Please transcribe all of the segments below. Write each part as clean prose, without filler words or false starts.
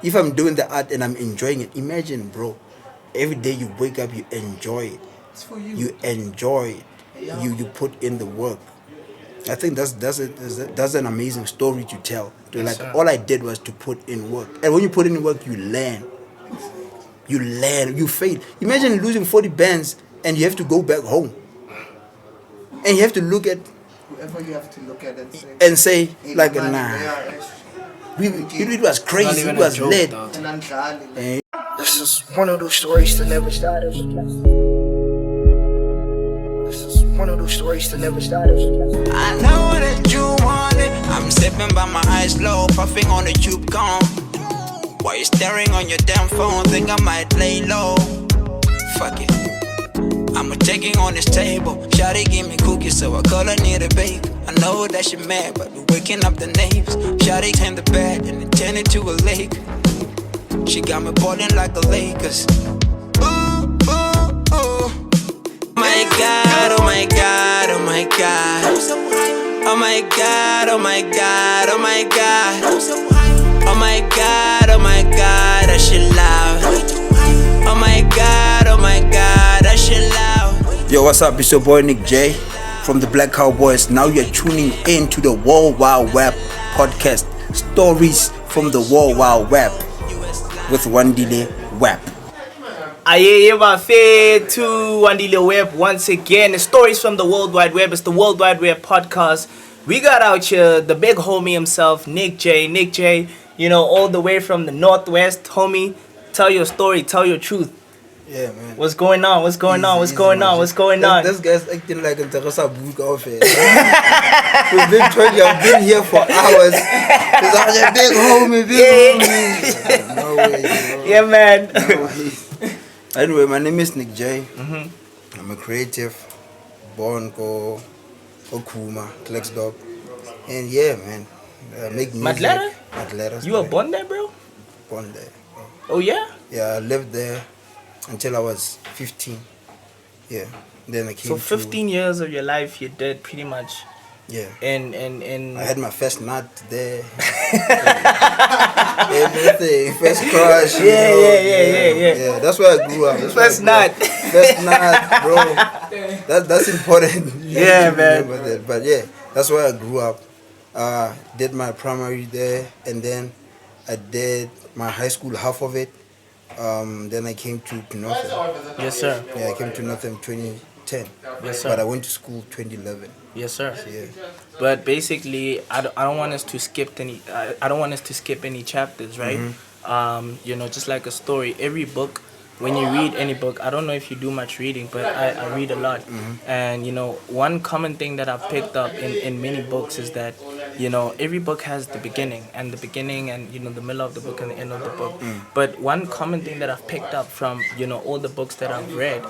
if I'm doing the art and I'm enjoying it, imagine, bro, every day you wake up, you enjoy it. It's for you. You enjoy it. Yeah. You put in the work. I think that's an amazing story to tell. Yes, sir. All I did was to put in work, and when you put in work, you learn. You fail. Imagine losing 40 bands and you have to go back home, and you have to look at whoever you have to look at and say hey, like, man, nah. yeah, It was crazy. It was lit. This is one of those stories that never started. This is one of those stories that never started. I know that you want it. I'm sipping by my eyes low, puffing on the tube gone. While you're staring on your damn phone, think I might lay low. Fuck it. I'm taking on this table. Shawty give me cookies, so I call her near the bake. I know that she mad, but we waking up the neighbors. Shawty turned the bed and then turned it to a lake. She got me balling like the Lakers. Ooh, ooh, ooh. My God, oh my God, oh my God. Oh my God, oh my God, oh my God. Oh my God, oh my God, that shit loud. Oh my God, oh my God, that shit loud. Yo, what's up? It's your boy Nic Jay from the Black Cowboys. Now you're tuning in to the WorldWideWebbPodcast. Stories from the WorldWideWebb with WorldWideWebb. Aye, my fair to WorldWideWebb once again. Stories from the World Wide Web. It's the World Wide Web podcast. We got out here the big homie himself, Nic Jay. Nic Jay, you know, all the way from the Northwest, homie. Tell your story, tell your truth. Yeah, man. What's going on? What's going on? What's going on? What's going on? This guy's acting like a Teresa book off here. We've been talking, I've been here for hours. He's like a big homie, homie. No way, bro. Yeah, man. No way. Anyway, my name is Nic Jay. Mm-hmm. I'm a creative, born in Kuma, Klerksdorp. And yeah, man, make music. Madlera? You were born there, bro? Born there. Bro. Oh, yeah? Yeah, I lived there until I was 15. Yeah. Then I came So 15 years of your life you did pretty much. Yeah. And I had my first nut there. Everything. First crush. Yeah. That's where I grew up. First nut. First nut, bro. That's important. Yeah, man. That. But yeah, that's where I grew up. Did my primary there, and then I did my high school, half of it. Then I came to Northam. Yes, sir. Yeah, I came to Northam 2010. Yes, sir. But I went to school 2011. Yes, sir. Yeah. But basically, I don't want us to skip any. I don't want us to skip any chapters, right? Mm-hmm. You know, just like a story. Every book, when you read any book, I don't know if you do much reading, but I read a lot. Mm-hmm. And you know, one common thing that I've picked up in many books is that, you know, every book has the beginning and you know the middle of the book and the end of the book. But one common thing that I've picked up from, you know, all the books that I've read.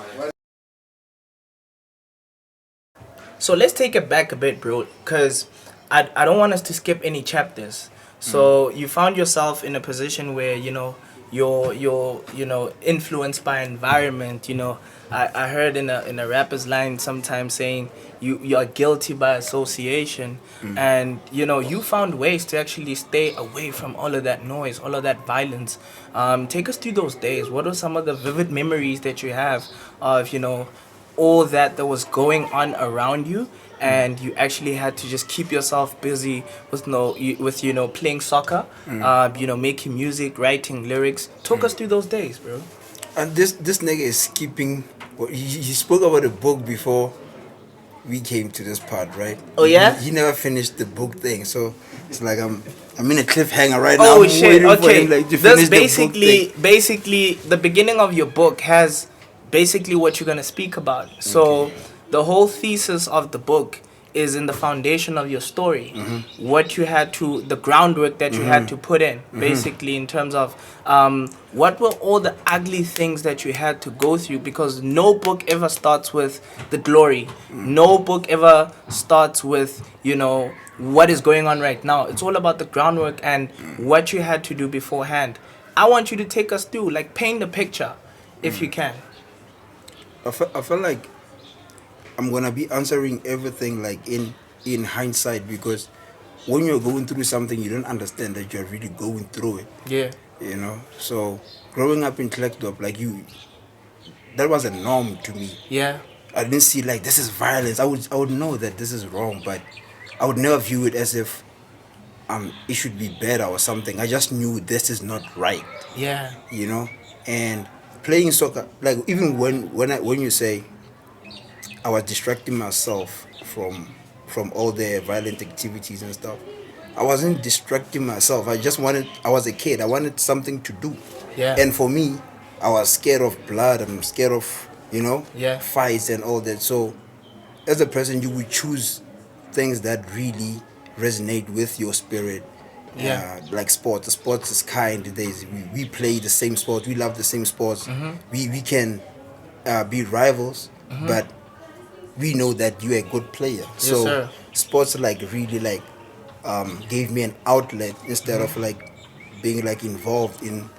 So let's take it back a bit, bro, because I don't want us to skip any chapters. So you found yourself in a position where, you know, you're you know, influenced by environment. You know, I heard in a rapper's line sometimes saying you are guilty by association. And you know, you found ways to actually stay away from all of that noise, all of that violence. Take us through those days. What are some of the vivid memories that you have of, you know, all that was going on around you, and you actually had to just keep yourself busy with you know, playing soccer, you know, making music, writing lyrics. Talk us through those days, bro. And this nigga is skipping. He spoke about a book before we came to this part, right? Oh yeah. He never finished the book thing, so it's like I'm in a cliffhanger right now. Oh I'm shit! Okay, for him, like, to finish basically the beginning of your book has basically what you're going to speak about. So the whole thesis of the book is in the foundation of your story. What you had to, the groundwork that you had to put in, basically, in terms of what were all the ugly things that you had to go through, because no book ever starts with the glory. No book ever starts with, you know, what is going on right now. It's all about the groundwork and what you had to do beforehand. I want you to take us through, like, paint the picture, if you can. I feel like I'm gonna be answering everything like in hindsight, because when you're going through something you don't understand that you're really going through it. Yeah. you know. So growing up in Klerksdorp, like that was a norm to me. Yeah. I didn't see like this is violence. I would know that this is wrong, but I would never view it as if it should be better or something. I just knew this is not right. Yeah. You know, and playing soccer, like even when you say I was distracting myself from all the violent activities and stuff, I wasn't distracting myself. I was a kid. I wanted something to do. Yeah. And for me, I was scared of blood. I'm scared of, Yeah. fights and all that. So as a person, you would choose things that really resonate with your spirit. Yeah. Like sports. The sports is kind. We play the same sports. We love the same sports. We can be rivals, but we know that you're a good player. So sir. sports like really like gave me an outlet instead of like being like involved in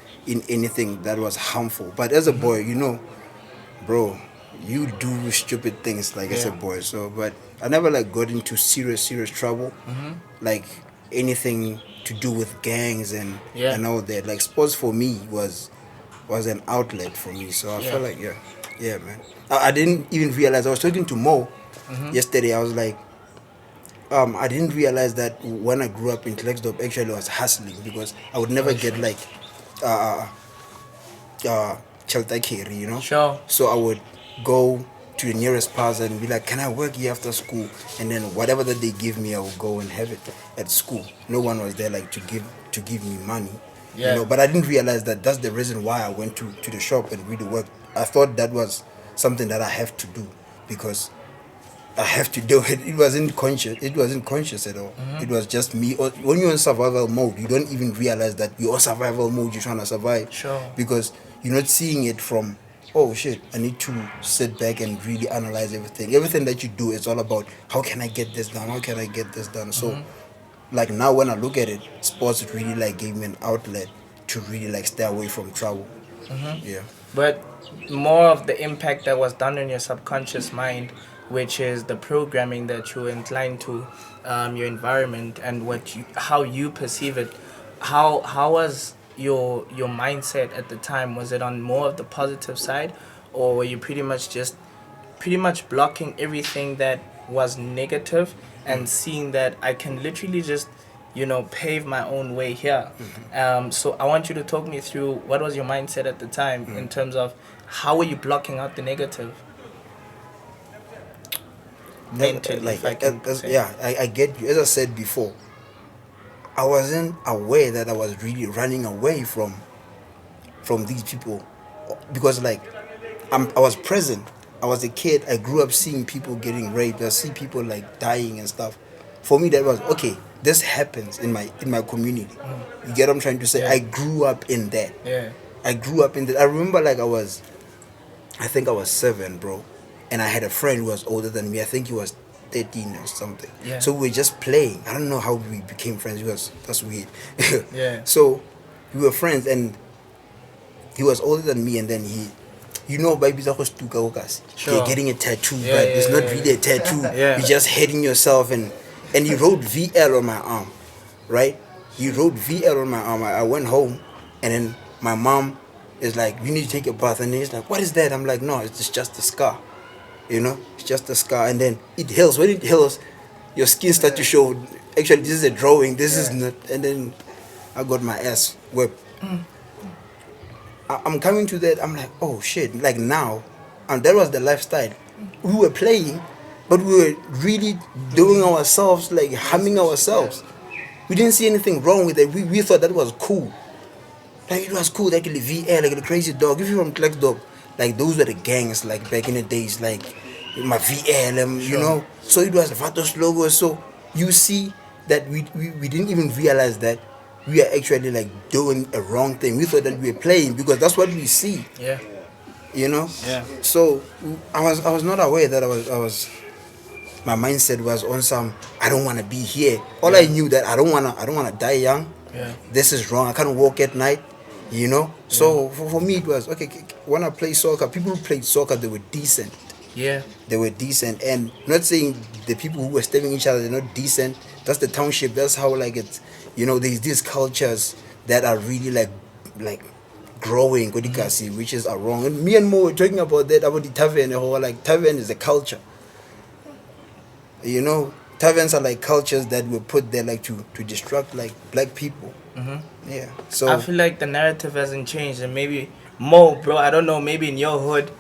anything that was harmful. But as a boy, bro, you do stupid things like as a boy. So but I never like got into serious trouble, like anything to do with gangs and all that. Like sports for me was an outlet for me. So I felt like yeah man. I didn't even realize. I was talking to Mo yesterday. I was like, I didn't realize that when I grew up in Klerksdorp, actually I was hustling because I would never get like shelter care, Sure. So I would go to the nearest plaza and be like, can I work here after school? And then whatever that they give me, I would go and have it at school. No one was there like to give me money. Yeah. But I didn't realize that that's the reason why I went to the shop and really work. I thought that was something that I have to do because I have to do it. It wasn't conscious at all. It was just me. When you're in survival mode, you don't even realize that you're in survival mode. You're trying to survive. Sure. Because you're not seeing it from, oh shit, I need to sit back and really analyze everything. Everything that you do is all about how can I get this done? How can I get this done? So, like now when I look at it, sports really like gave me an outlet to really like stay away from trouble. Yeah. But more of the impact that was done on your subconscious mind, which is the programming that you're inclined to, your environment and how you perceive it. How was your mindset at the time? Was it on more of the positive side, or were you pretty much blocking everything that was negative and seeing that I can literally just pave my own way here? So I want you to talk me through what was your mindset at the time in terms of how were you blocking out the negative mentally, Like, if I can say. I get you. As I said before, I wasn't aware that I was really running away from these people because like I was present. I was a kid. I grew up seeing people getting raped. I see people like dying and stuff. For me, that was okay. This happens in my community. You get what I'm trying to say? Yeah. I grew up in that. Yeah. I grew up in that. I remember like I think I was 7, bro, and I had a friend who was older than me. I think he was 13 or something. Yeah. So we were just playing. I don't know how we became friends. That's weird. Yeah. So we were friends, and he was older than me, and then he. Baby, Sure. getting a tattoo, Yeah, but it's yeah, not yeah, really a tattoo. Yeah. You're just hitting yourself, and he wrote VL on my arm, right? He wrote VL on my arm. I went home, and then my mom is like, "You need to take a bath," and he's like, "What is that?" I'm like, "No, it's just a scar, it's just a scar." And then it heals. When it heals, your skin starts to show. Actually, this is a drawing. This is not. And then I got my ass whipped. I'm coming to that. I'm like, oh shit! Like now, and that was the lifestyle. We were playing, but we were really doing ourselves, like harming ourselves. We didn't see anything wrong with it. We thought that was cool. Like it was cool. Like the VL, like the crazy dog. If you're from Klerksdorp, like those were the gangs. Like back in the days, like my VL, So it was the Vatos logo. So you see that we didn't even realize that we are actually like doing a wrong thing. We thought that we were playing because that's what we see. Yeah. Yeah. So I was not aware that I was my mindset was on some I don't want to be here. All I knew that I don't wanna die young. Yeah. This is wrong. I can't walk at night. So for me it was okay. When I play soccer, people who played soccer, they were decent. Yeah. They were decent, and not saying the people who were stabbing each other they're not decent. That's the township. That's how like it's. There's these cultures that are really like like growing, which is wrong. And me and Mo were talking about that, about the tavern, like tavern is a culture. You know, taverns are like cultures that were put there like to distract like black people. Yeah. So I feel like the narrative hasn't changed, and maybe Mo, bro, I don't know, maybe in your hood,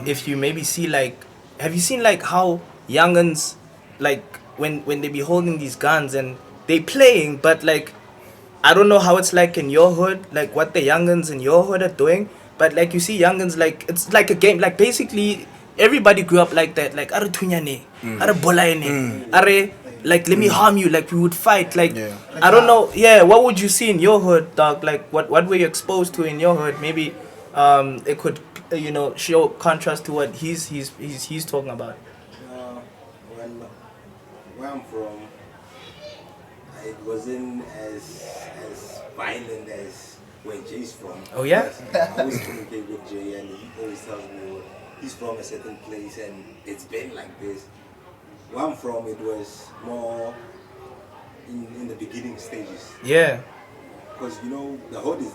if you maybe see like, have you seen like how youngins, like when they be holding these guns and they playing, but like I don't know how it's like in your hood, like what the youngins in your hood are doing, but like you see youngins, like it's like a game, like basically everybody grew up like that, like are tunyane, are bolaene, are like let me harm you, like we would fight, like I don't know, what would you see in your hood, dog? Like what were you exposed to in your hood? Maybe it could show contrast to what he's talking about. Where I'm from, it wasn't as violent as where Jay's from. Oh yeah? I always communicate with Jay and he always tells me he's from a certain place and it's been like this. Where I'm from, it was more in the beginning stages. Yeah. Because the hood is,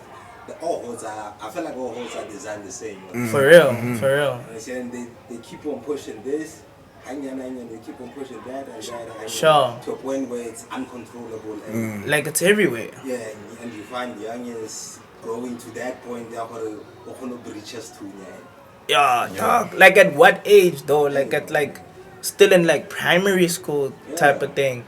all hoods are, I feel like all hoods are designed the same. For real, for real. And they keep on pushing this. And they keep on pushing that and that and Sure. to a point where it's uncontrollable and Like it's everywhere. yeah, and you find the youngins growing to that point they're gonna breach us too, man. Yeah, dog. Like at what age though? Like at like still in like primary school type of thing.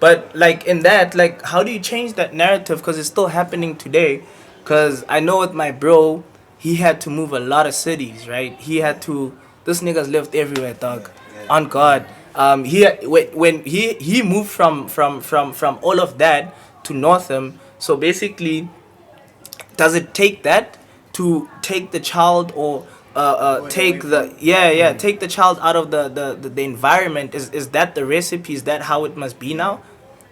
But like in that, like how do you change that narrative? Because it's still happening today. Because I know with my bro, he had to move a lot of cities, right? This nigga's lived everywhere, dog. On God. When he moved from all of that to Northam. So basically, does it take that to take the child or take the child out of the environment? Is that the recipe? Is that how it must be now?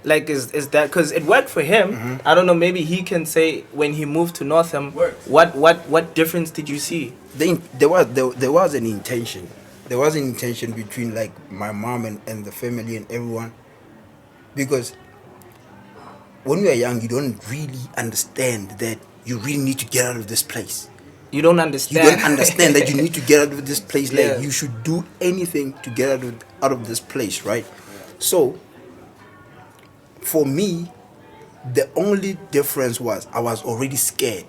Like is that because it worked for him? I don't know. Maybe he can say when he moved to Northam, what difference did you see? There was an intention. There was an intention between like my mom and the family and everyone, because when you are young, you don't really understand that you really need to get out of this place. You don't understand. You don't understand that you need to get out of this place. Like Yeah. you should do anything to get out of this place, right? So for me, the only difference was I was already scared.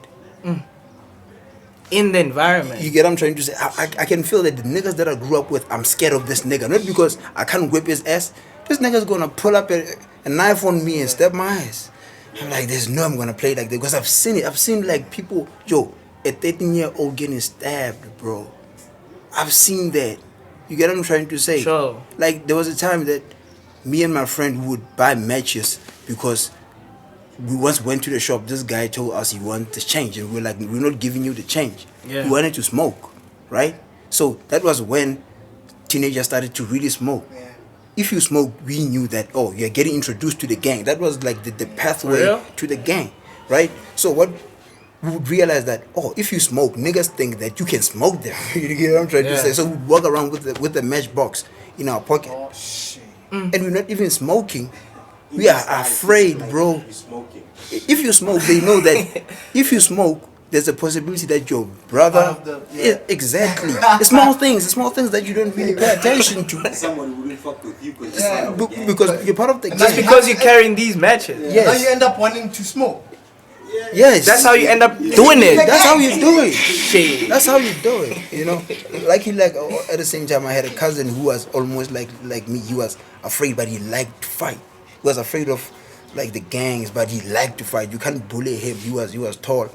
In the environment. You get what I'm trying to say? I can feel that the niggas that I grew up with, I'm scared of this nigga. Not because I can't whip his ass. This nigga's gonna pull up a knife on me and stab my ass. I'm like, there's no I'm gonna play like that. Because I've seen it. I've seen like people, a 13-year-old getting stabbed, bro. I've seen that. You get what I'm trying to say? Sure. Like, there was a time that me and my friend would buy matches because we once went to the shop. This guy told us he wanted the change, and we're like, we're not giving you the change. Yeah. He wanted to smoke, right? So that was when teenagers started to really smoke. Yeah. If you smoke, we knew that, you're getting introduced to the gang. That was like the pathway Real? to the gang, right? So what we would realize that, if you smoke, niggas think that you can smoke them. You get what I'm trying to say? So we'd walk around with the matchbox in our pocket. Oh shit. And we're not even smoking. We are afraid, bro. Smoking. If you smoke, they know that if you smoke, there's a possibility that your brother... exactly. It's small things that you don't really pay attention to. Someone wouldn't fuck with you because Because you're part of the Just gang. because you're carrying these matches. Yes. Now you end up wanting to smoke. Yes. That's how you end up doing it. That's how you do it. Shit. That's how you do it, you know. At the same time, I had a cousin who was almost like me. He was afraid, but he liked to fight. He was afraid of like the gangs, but he liked to fight. You can't bully him. He was tall.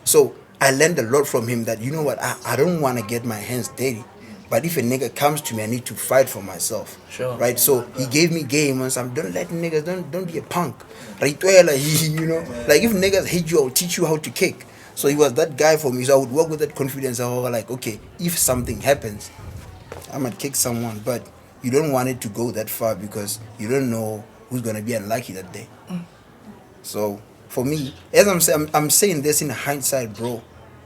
So I learned a lot from him that, you know what, I don't want to get my hands dirty. But if a nigga comes to me, I need to fight for myself. Sure. Right? So he gave me game and some, don't let niggas, don't be a punk. Right? You know? Like if niggas hate you, I'll teach you how to kick. So he was that guy for me. So I would work with that confidence. I was like, okay, if something happens, I might kick someone. But you don't want it to go that far because you don't know who's going to be unlucky that day. So for me, as I'm saying this in hindsight, bro.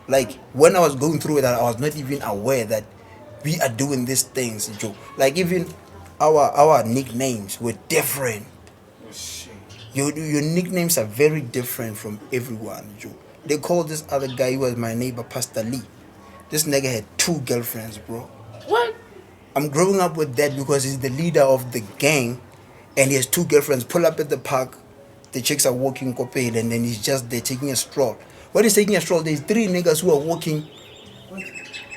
Like when I was going through it, I was not even aware that we are doing these things, Joe. Like even our nicknames were different. Your nicknames are very different from everyone, Joe. they called this other guy, he was my neighbor, Pastor Lee. This nigga had 2 girlfriends, bro. What? I'm growing up with that because he's the leader of the gang and he has 2 girlfriends. Pull up at the park, the chicks are walking Kopel and then he's just there taking a stroll. When he's taking a stroll, there's 3 niggas who are walking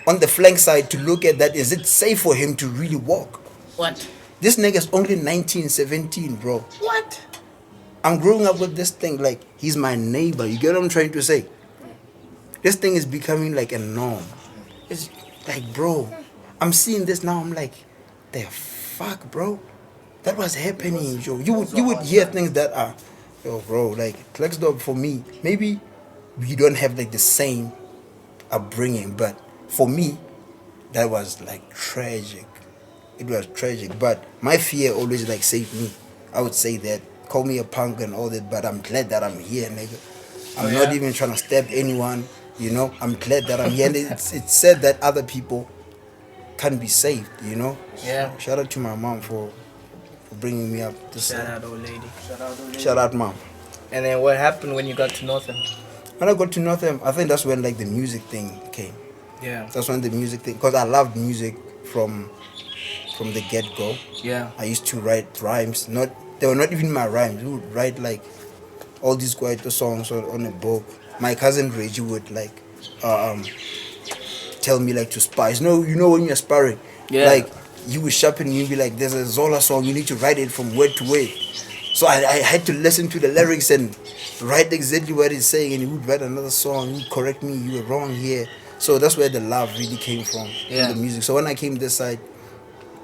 on the flank side to look at that. Is it safe for him to really walk? What? This nigga's only 19, 17, bro. What? I'm growing up with this thing like he's my neighbor. You get what I'm trying to say? This thing is becoming like a norm. It's like, bro, I'm seeing this now. I'm like, the fuck, bro? That was happening, yo. You would hear things that are, yo, bro, like Klerksdorp for me. Maybe we don't have like the same upbringing, but for me, that was like tragic. It was tragic, but my fear always like saved me. I would say that. Call me a punk and all that, but I'm glad that I'm here, nigga. I'm not even trying to stab anyone, you know. I'm glad that I'm here. And it's said that other people can be saved, you know. Yeah. Shout out to my mom for bringing me up. Shout out, old lady. Shout out, mom. And then what happened when you got to Northam? When I got to Northam, I think that's when like the music thing came. Yeah. That's when the music thing, because I loved music from the get-go. Yeah. I used to write rhymes. They were not even my rhymes. We would write like all these Kwaito songs on a book. My cousin Reggie would like tell me like to spar. You know when you're sparring, like you would sharpen me and be like, there's a Zola song, you need to write it from word to word. So I had to listen to the lyrics and write exactly what it's saying, and he would write another song, he would correct me, you were wrong here. So that's where the love really came from, the music. So when I came this side,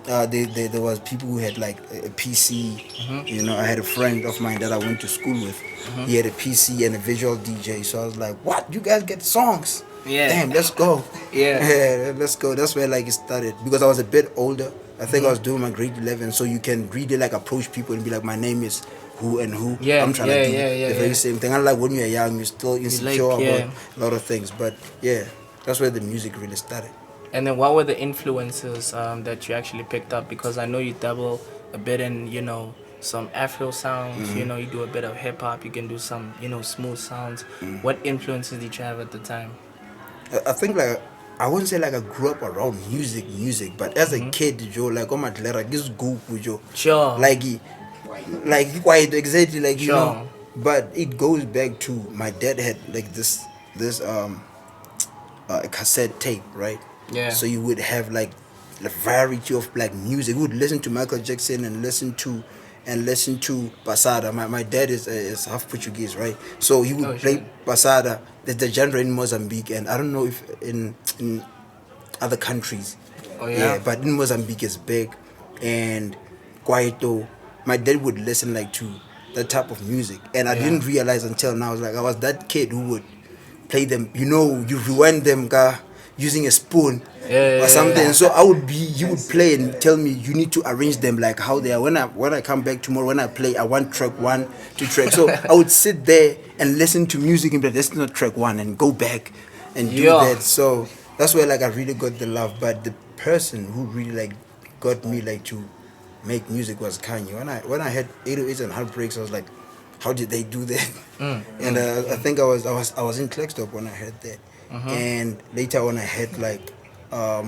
there was people who had like a PC. You know, I had a friend of mine that I went to school with. He had a PC and a visual DJ. So I was like, "What? You guys get songs? Damn, let's go." Yeah, let's go. That's where like it started because I was a bit older. I think I was doing my grade 11, so you can really like approach people and be like, "My name is who and who." I'm trying to do the very same thing. Unlike when you're young, you're still insecure about a lot of things. But yeah, that's where the music really started. And then what were the influences that you actually picked up? Because I know you dabble a bit in, you know, some Afro sounds, you know, you do a bit of hip hop, you can do some, you know, smooth sounds. What influences did you have at the time? I think like, I wouldn't say like I grew up around music, but as a kid, Joe, like on my Tlera, this go with Joe. Sure. Like quiet, exactly, like, you know. But it goes back to my dad had like this cassette tape, right? Yeah. So you would have like a variety of black music. We would listen to Michael Jackson and listen to Basada. My dad is half Portuguese, right? So he would play Basada. There's the genre in Mozambique, and I don't know if in other countries. But in Mozambique it's big. And Kwaito, my dad would listen like to that type of music. And I didn't realize until now, I was that kid who would play them, you know, you rewind them using a spoon or something. So he would play and tell me you need to arrange them like how they are. When I come back tomorrow, when I play, I want track 1 to track. So I would sit there and listen to music and be like, that's not track 1, and go back and do that. So that's where like I really got the love. But the person who really like got me like to make music was Kanye. When I had 808s and Heartbreaks, I was like, how did they do that? And I think I was in Klerksdorp when I heard that. And later on I had like I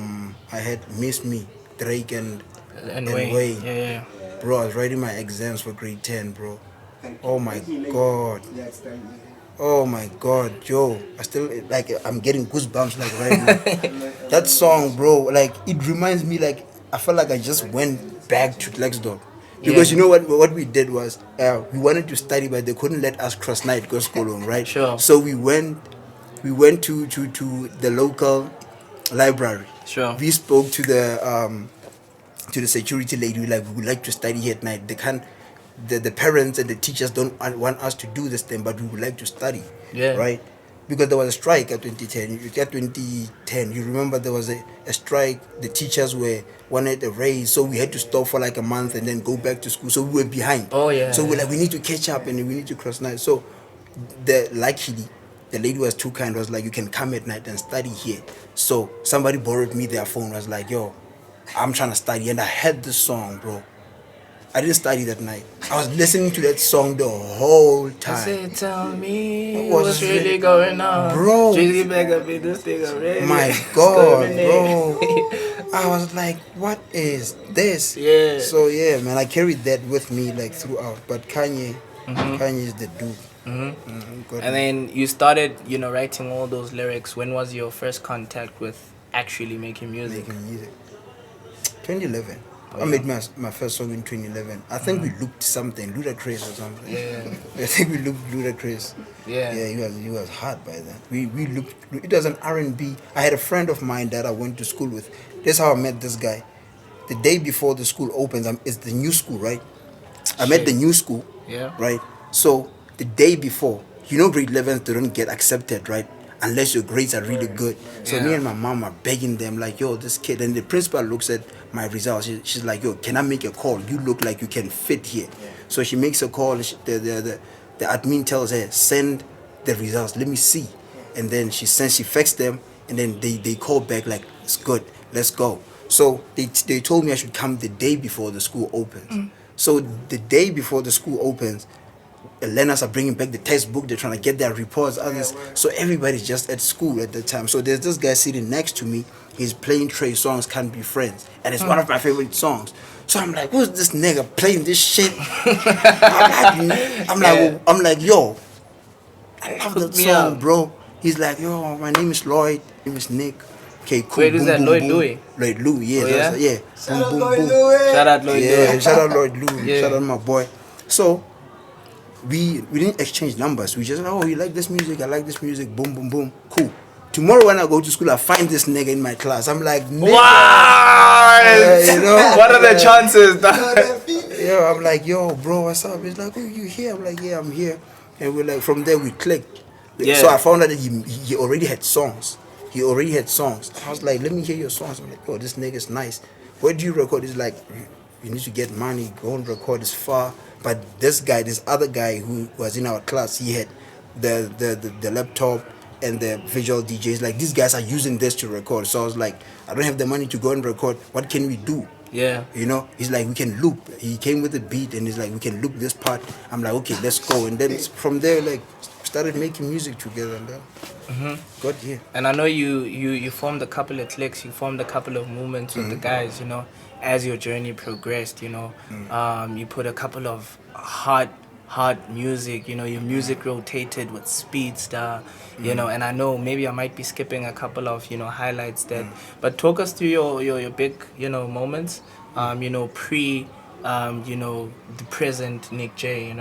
had Miss Me, Drake and Way. Bro, I was writing my exams for grade 10, bro. Oh my god. Oh my god, yo. I still like I'm getting goosebumps like right now. That song, bro, like it reminds me like I felt like I just went back to Klerksdorp. Because you know what we did was we wanted to study, but they couldn't let us cross night go school, right? Sure. So we went to the local library. Sure. We spoke to the security lady, like, we would like to study here at night. They can't, the parents and the teachers don't want us to do this thing, but we would like to study. Yeah. Right? Because there was a strike at 2010. You remember there was a strike. The teachers wanted a raise, so we had to stop for like a month and then go back to school. So we were behind. Oh yeah. So we're like, we need to catch up and we need to cross night. So luckily, the lady was too kind. Was like, you can come at night and study here. So somebody borrowed me their phone. Was like, yo, I'm trying to study, and I had this song, bro. I didn't study that night. I was listening to that song the whole I time. said, tell me What's what's really going on. Bro. Drizzy back up in this thing already. My God, bro. I was like, what is this? Yeah. So yeah, man, I carried that with me like throughout. But Kanye is the dude. And then you started, writing all those lyrics. When was your first contact with actually making music? 2011. I made my first song in 2011. I think we looped something, Ludacris or something. Yeah. I think we looped Ludacris. Yeah. Yeah, he was hot by then. We looped. It was an R&B. I had a friend of mine that I went to school with. That's how I met this guy. The day before the school opens, it's the new school, right? I met the new school. Yeah. Right. So the day before, grade 11s don't get accepted, right? Unless your grades are really good. So me and my mom are begging them like, yo, this kid. And the principal looks at my results. She's like, yo, can I make a call? You look like you can fit here. So she makes a call. The admin tells her, send the results. Let me see. And then she faxed them. And then they call back like, it's good. Let's go. So they told me I should come the day before the school opens. So the day before the school opens, the learners are bringing back the textbook. They're trying to get their reports. Others, so everybody's just at school at the time. So there's this guy sitting next to me. He's playing Trey Songz Can't Be Friends, and it's one of my favorite songs. So I'm like, who's this nigga playing this shit? I'm like, yo, I love that song, bro. He's like, yo, my name is Lloyd. My name is Nick. Okay, cool. Wait, is that Lloyd Louis? Lloyd Louis, yeah. Oh, yeah? Yeah. Shout out Lloyd Louis. Shout out Lloyd Yeah, Louis. shout out Lloyd Louis. Yeah. Shout out my boy. So we didn't exchange numbers. We just, oh, you like this music? I like this music. Boom, boom, boom. Cool. Tomorrow when I go to school, I find this nigga in my class. I'm like, nigga. Wow! What are the chances? Yeah, I'm like, yo, bro, what's up? He's like, oh, you here? I'm like, yeah, I'm here. And we're like, from there we clicked. Yeah. So I found out that he already had songs. I was like, let me hear your songs. I'm like, oh, this nigga's nice. Where do you record? He's like, you need to get money, go and record. It's far. But this other guy who was in our class, he had the laptop and the visual DJs. Like, these guys are using this to record. So I was like, I don't have the money to go and record. What can we do? Yeah. He's like, we can loop. He came with the beat and he's like, we can loop this part. I'm like, okay, let's go. And then from there, like, started making music together and then got here. And I know you formed a couple of cliques, you formed a couple of movements with the guys, as your journey progressed, you put a couple of hard music, your music rotated with Speedstar, and I know maybe I might be skipping a couple of, highlights there, but talk us through your big, moments, pre, the present Nic Jay,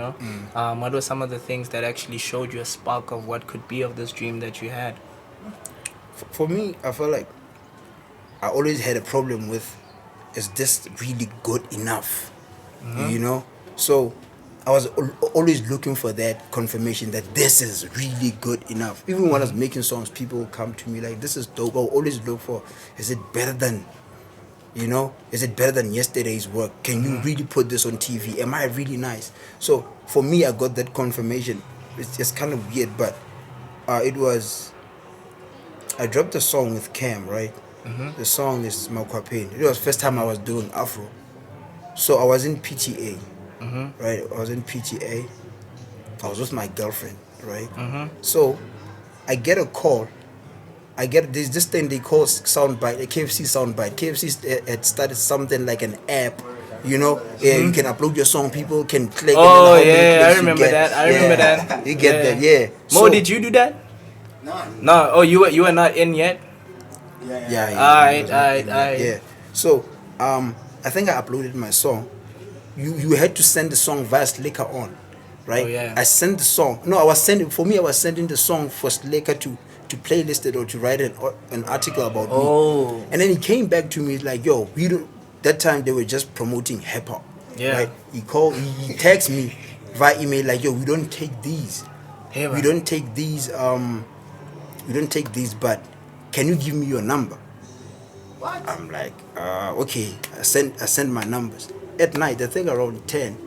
what were some of the things that actually showed you a spark of what could be of this dream that you had? For me, I feel like I always had a problem with, is this really good enough? So I was always looking for that confirmation that this is really good enough. Even when I was making songs, people come to me like, this is dope. I always look for, is it better than, is it better than yesterday's work? Can you really put this on TV? Am I really nice? So for me, I got that confirmation. It's just kind of weird, but I dropped a song with Cam, right? The song is Makwapeni. It was the first time I was doing Afro. So I was in PTA, right? I was in PTA. I was with my girlfriend, right? So I get a call. There's this thing they call soundbite, a KFC soundbite. KFC had started something like an app, you can upload your song, people can click. Oh, yeah, I remember that. You get that, yeah. Mo, did you do that? No. Oh, you were not in yet? Yeah. Alright. Yeah. So, I think I uploaded my song. You had to send the song via Slacker on, right? Oh, yeah. I sent the song. No, I was sending the song for Slacker to playlist it or to write an article about me. And then he came back to me like, yo, that time they were just promoting hip hop. Yeah. Right? He texted me via email like, yo, we don't take these. Hey, we don't take these, but can you give me your number? What? I'm like, okay. I sent my numbers. At night, I think around 10,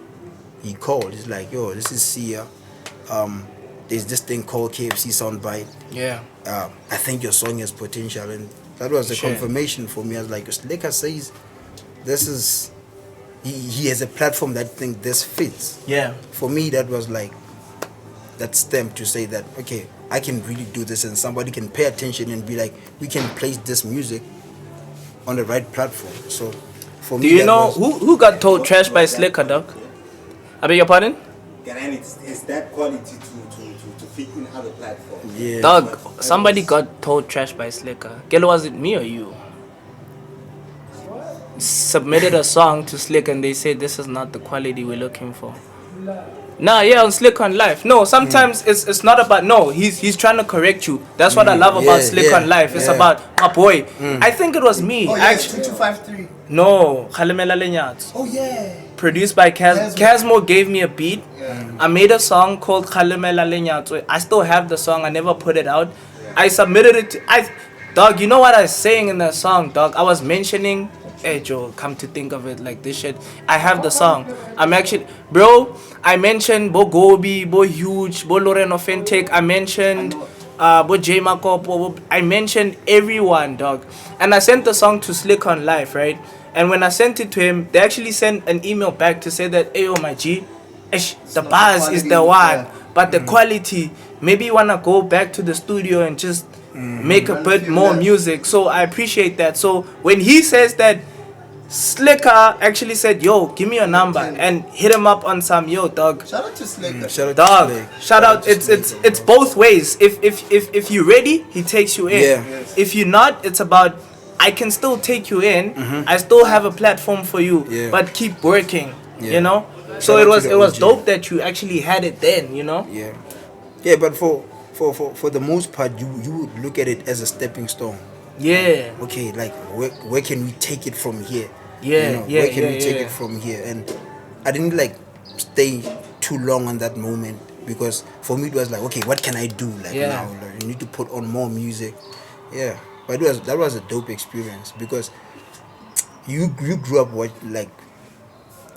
he called. He's like, yo, this is Sia. There's this thing called KFC Soundbite. Yeah. I think your song has potential. And that was the confirmation for me. I was like, Slacker says, this he has a platform that think this fits. Yeah. For me, that was like that stamp to say that okay, I can really do this, and somebody can pay attention and be like, we can place this music on the right platform. So for me, Do you that know was- who got told trash by Slicker, dog? I beg your pardon? And it's that quality to fit in other platforms. Yeah. Dog, somebody got told trash by Slicker. Girl, was it me or you? Submitted a song to Slick and they said this is not the quality we're looking for. Nah, yeah, on Slick on Life. No, sometimes it's not about no. He's trying to correct you. That's what I love about Slick on Life. It's about my boy. I think it was me. Oh, yes, 2253. No, Khalimela Lenyatso. Oh, yeah. Produced by Casmo. Casmo gave me a beat. I made a song called Khalimela Lenyatso. I still have the song. I never put it out. I submitted it to, dog, you know what I was saying in that song, dog? I was mentioning, hey Joe, come to think of it, like this shit. I have the song. I'm actually, bro, I mentioned Bo Gobi, Bo Huge, Bo Loreno Fentech. I mentioned Bo J Makopo. I mentioned everyone, dog. And I sent the song to Slick on Life, right? And when I sent it to him, they actually sent an email back to say that, hey, oh my G, the not buzz the is the quality, one, yeah. but the quality, maybe you wanna go back to the studio and just make a bit more music. So I appreciate that. So when he says that, Slicker actually said, yo, give me your number and hit him up on some, yo, dog. Shout out to Slick. Shout out Dog, to Slick. shout out. to It's Slick. both ways. If you're ready, he takes you in. Yeah. Yes. If you're not, it's about I can still take you in. I still have a platform for you, Yeah. but keep working. Yeah. You know. Shout So out it to was the it was OG. dope that you actually had it then. You know. Yeah, yeah, but for the most part, you would look at it as a stepping stone. Yeah. Okay, like where can we take it from here? Yeah, You know, yeah, where can yeah, we take yeah. it from here? And I didn't like stay too long on that moment because for me it was like, okay, what can I do like Yeah. now? Like, you need to put on more music. Yeah, but that was a dope experience because you grew up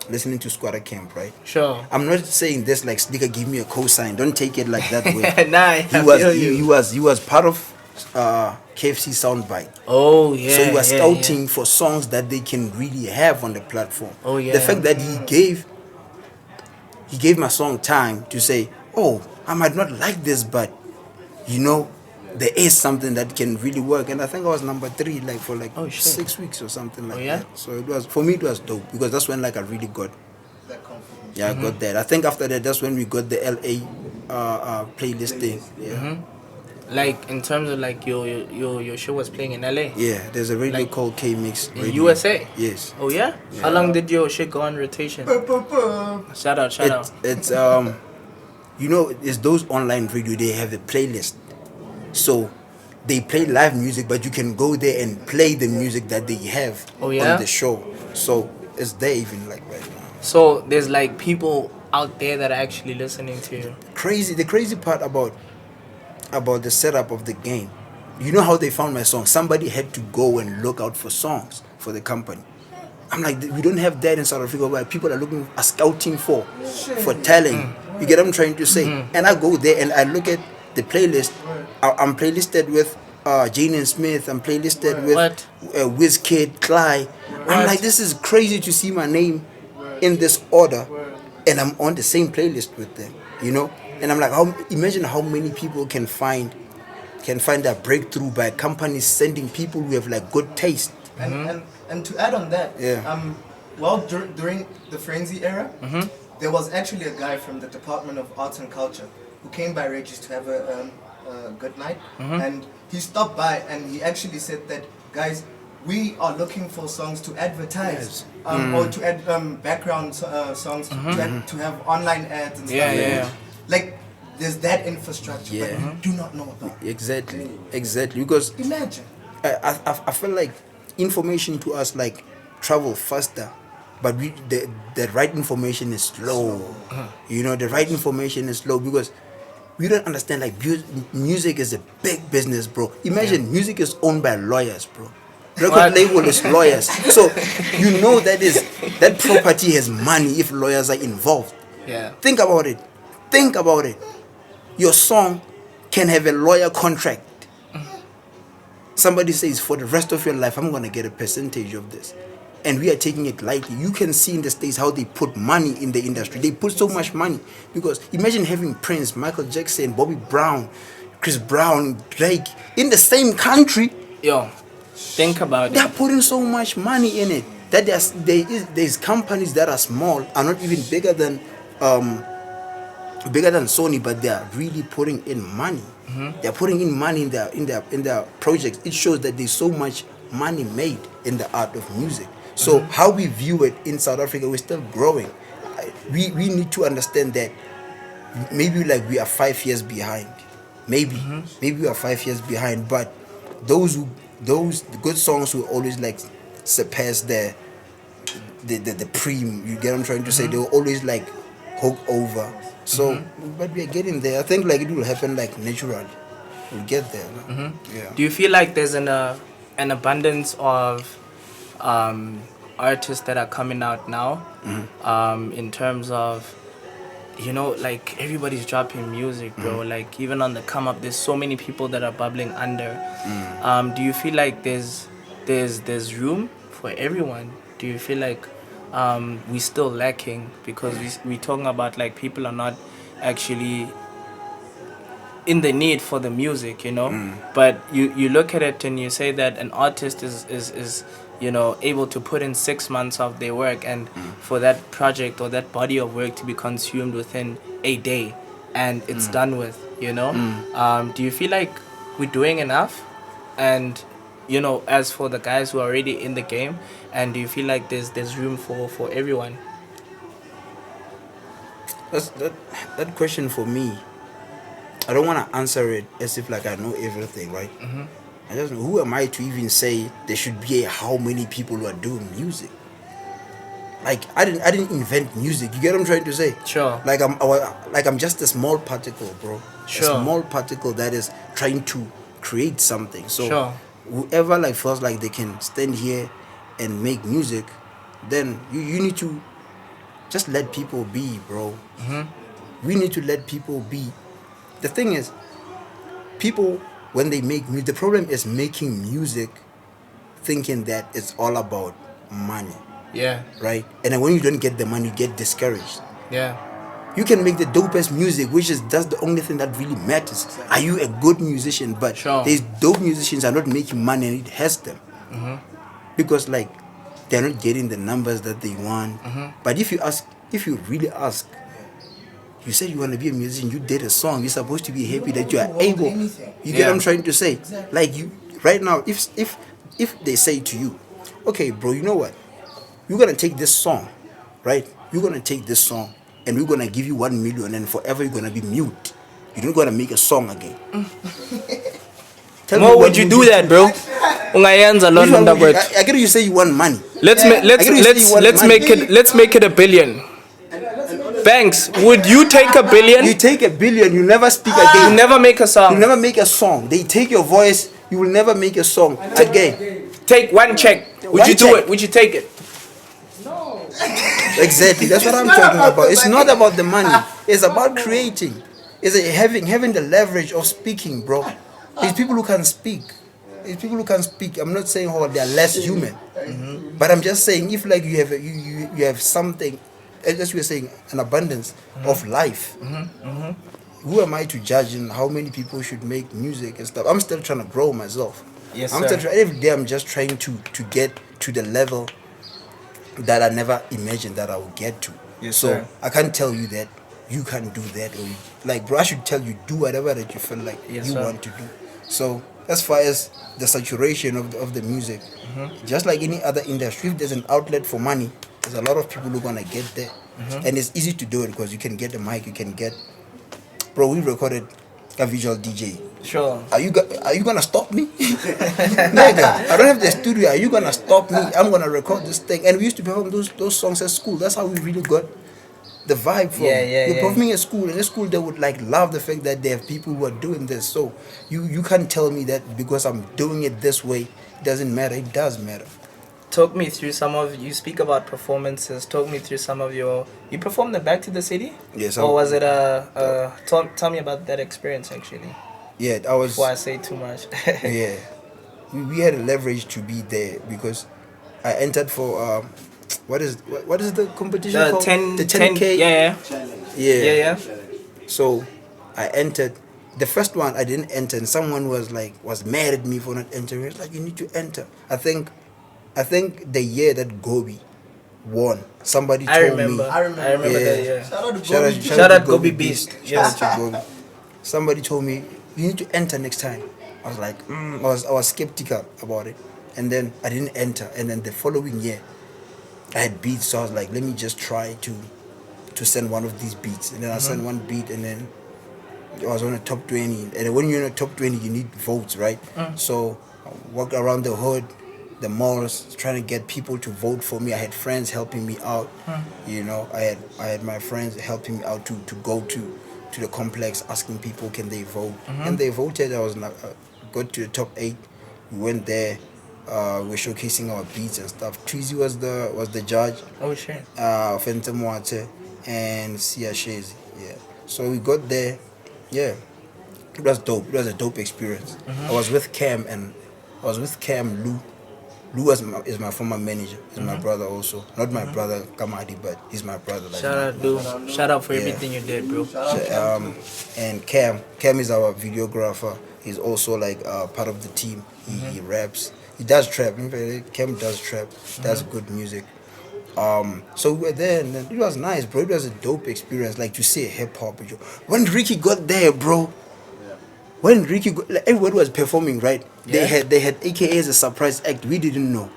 listening to Squatter Camp, right? Sure. I'm not saying this like Sneaker give me a cosign. Don't take it like that way. Nah, I feel you. He was part of KFC Soundbite. Oh yeah. So he was yeah, scouting for songs that they can really have on the platform. Oh, yeah. The fact that he gave my song time to say, oh, I might not like this, but you know, there is something that can really work. And I think I was number 3 like for like Oh, shit. 6 weeks or something like yeah? that. So it was, for me it was dope because that's when like I really got That confidence. I got that. I think after that that's when we got the LA playlist thing. Yeah. Like in terms of like your show was playing in LA. Yeah, there's a radio Like, called K-Mix in Radio. USA? Yes. Oh yeah? How long did your shit go on rotation? Shout out. It's you know, it's those online radio, they have a playlist. So they play live music, but you can go there and play the music that they have Oh, yeah? on the show. So it's there even like right now. So there's like people out there that are actually listening to you. The crazy part about the setup of the game, you know how they found my song? Somebody had to go and look out for songs for the company. I'm like, we don't have that in South Africa where people are scouting for talent. You get what I'm trying to say? And I go there and I look at the playlist. I'm playlisted with Jaden Smith. I'm playlisted with Wizkid, Clyde. I'm like, this is crazy to see my name in this order, and I'm on the same playlist with them. You know, and I'm like, imagine how many people can find that breakthrough by companies sending people who have like good taste. And to add on that, Yeah. during the Frenzy era, there was actually a guy from the Department of Arts and Culture who came by Regis to have a good night, and he stopped by and he actually said that, guys, we are looking for songs to advertise, or to add background songs, to have online ads and stuff like that. Like, there's that infrastructure, but we do not know about it. Exactly. Because Imagine. I feel like information to us like travel faster, but the right information is slow. You know, the right information is slow because we don't understand like music is a big business, bro. Imagine music is owned by lawyers, bro. Record label is lawyers. So you know that property has money if lawyers are involved. Yeah. Think about it. Your song can have a lawyer contract. Somebody says for the rest of your life I'm gonna get a percentage of this. and we are taking it lightly. You can see in the States how they put money in the industry. They put so much money because imagine having Prince, Michael Jackson, Bobby Brown, Chris Brown, Drake in the same country. Yo, think about They're it. putting so much money in it that there's companies that are small, are not even bigger than Sony, but they are really putting in money. They're putting in money in their projects. It shows that there's so much money made in the art of music. So how we view it in South Africa, we're still growing. We need to understand that maybe like we are 5 years behind. Maybe we are 5 years behind, but those good songs will always like surpass the preem. You get what I'm trying to say? They will always like hook over. So, but we are getting there. I think like it will happen like naturally. We'll get there. No? Yeah. Do you feel like there's an abundance of artists that are coming out now, in terms of, you know, like everybody's dropping music, bro. Like even on the come up, there's so many people that are bubbling under. Do you feel like there's room for everyone? Do you feel like we still lacking because we talking about like people are not actually in the need for the music, you know? But you look at it and you say that an artist is you know, able to put in 6 months of their work and for that project or that body of work to be consumed within a day and it's done with, you know? Do you feel like we're doing enough? And, you know, as for the guys who are already in the game, and do you feel like there's room for everyone? That question for me, I don't want to answer it as if like I know everything, right? I just know, who am I to even say there should be how many people who are doing music? Like I didn't invent music. You get what I'm trying to say? Sure. Like I'm just a small particle, bro. Sure. A small particle that is trying to create something. So Sure. whoever like feels like they can stand here and make music, then you need to just let people be, bro. We need to let people be. The thing is, people, when they make music, the problem is making music thinking that it's all about money, Yeah. right? And then when you don't get the money, you get discouraged. Yeah. You can make the dopest music, that's the only thing that really matters. Are you a good musician? But Sure. these dope musicians are not making money and it hurts them. Because like they're not getting the numbers that they want. But if you really ask, you said you want to be a musician, you did a song, you're supposed to be happy that you are able. You get what I'm trying to say? Like you right now, if they say to you, okay bro, you know what? You're gonna take this song, right? You're gonna take this song and we're gonna give you 1 million and forever you're gonna be mute. You're not gonna make a song again. Tell me What what would you do that, bro? Ungayenza loo nto mntakwethu. I get you say you want money. Let's make it $1 billion. Banks, would you take $1 billion? You take $1 billion, you never speak again. You never make a song. You never make a song. They take your voice, you will never make a song again. Take one check. Would One you do check. it? Would you take it? Exactly, that's what I'm talking about. It's not about the money. It's about creating. It's having the leverage of speaking, bro. These people who can speak. These people who can speak. I'm not saying they are less human, but I'm just saying if like you have something, as we were saying, an abundance of life. Who am I to judge in how many people should make music and stuff? I'm still trying to grow myself. Yes, I'm sir. still trying. Every day I'm just trying to get to the level that I never imagined that I would get to. Yes, so sir. I can't tell you that you can't do that, or like, bro, I should tell you do whatever that you feel like Yes, you sir. want to do. So as far as the saturation of the music, just like any other industry, if there's an outlet for money, there's a lot of people who are gonna get there, and it's easy to do it because you can get the mic, you can get. Bro, we recorded a visual DJ. Sure. Are you gonna stop me? Nigga, I don't have the studio. Are you gonna stop me? I'm gonna record this thing. And we used to perform those songs at school. That's how we really got the vibe from. We're performing at school, and at school they would like love the fact that there are people who are doing this. So you can't tell me that because I'm doing it this way, it doesn't matter. It does matter. Talk me through you speak about performances. Talk me through some of you performed the Back to the City? Yes. Or was it tell me about that experience actually. Yeah, I was. Before I say too much. Yeah, we had a leverage to be there because I entered for what is the competition The called? 10, The 10K. Yeah. Yeah. So I entered. The first one I didn't enter, and someone was mad at me for not entering. It's like, you need to enter. I think the year that Gobi won, somebody told me. I remember that. Yeah. Shout out Gobi Gobi Beast. Beast. Yes. Shout out to Gobi. Somebody told me you need to enter next time. I was like, I was skeptical about it, and then I didn't enter. And then the following year, I had beats, so I was like, let me just try to send one of these beats. And then I sent one beat, and then I was on the top 20. And when you're in the top 20, you need votes, right? So I walked around the hood, the malls, trying to get people to vote for me. I had friends helping me out. You know, I had my friends helping me out to go to the complex, asking people can they vote. And they voted. I was got to the top 8. We went there. We're showcasing our beats and stuff. Tweezy was the judge. Oh shit. Phantom Water and Sia Shazy. Yeah. So we got there. Yeah. It was dope. It was a dope experience. I was with Cam Lou. Lou is my former manager. He's my brother also. Not my brother Kamadi, but he's my brother. Like, Shout out, Lou. Shout out for everything you did, bro. And Cam is our videographer. He's also like part of the team. He raps. He does trap. In fact, Cam does trap. Does good music. So we were there, and it was nice, bro. It was a dope experience, like to see hip hop. When Ricky got there, bro. When Ricky everyone was performing, right? They had AKA as a surprise act. We didn't know.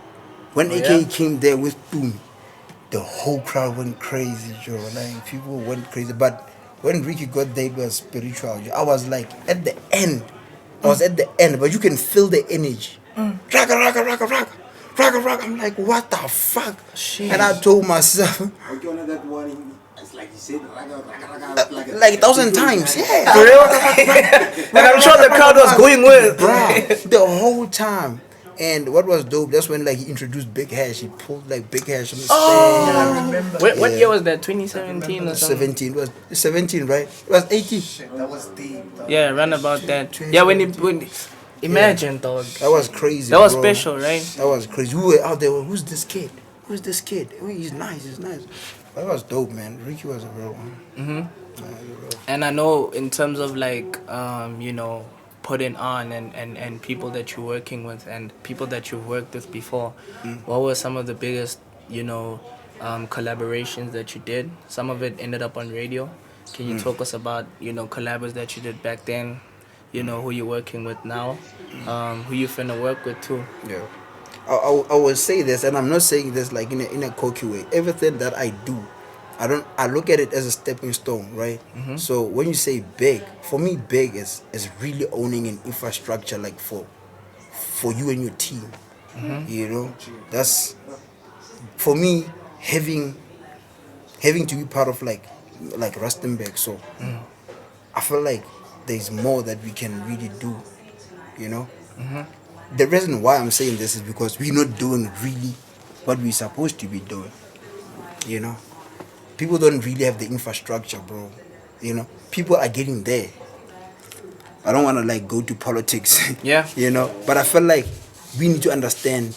When AKA came there with Boom, the whole crowd went crazy, Joe. Like people went crazy. But when Ricky got there, it was spiritual. I was like at the end. But you can feel the energy. Raka, raka, raka, raka. Raka. I'm like, what the fuck? Shit. And I told myself, Okay, on that one, it's like you said, like 1,000 times, yeah. For real? And I'm sure the crowd was going with. Bruh, the whole time. And what was dope, that's when like he introduced Big Hash. He pulled like Big Hash on the stage. I remember. What year was that? 2017 or something? 17. It was 17, right? It was 18. Shit, that was deep. Dog. Yeah, round about that. Yeah, when imagine, dog. That was crazy. That was bro. special, right? That was crazy. We were out there. Who's this kid? Oh, he's nice. That was dope, man. Ricky was a real one. And I know in terms of like, putting on and people that you're working with and people that you've worked with before, what were some of the biggest, collaborations that you did? Some of it ended up on radio. Can you talk us about, collabs that you did back then? Who you're working with now, who you finna work with too. Yeah. I will say this, and I'm not saying this like in a cocky way. Everything that I do, I look at it as a stepping stone, right? So when you say big, for me big is really owning an infrastructure like for you and your team. That's for me having to be part of like Rustenburg. So I feel like there's more that we can really do, The reason why I'm saying this is because we're not doing really what we're supposed to be doing, People don't really have the infrastructure, bro, People are getting there. I don't want to like go to politics, Yeah. But I feel like we need to understand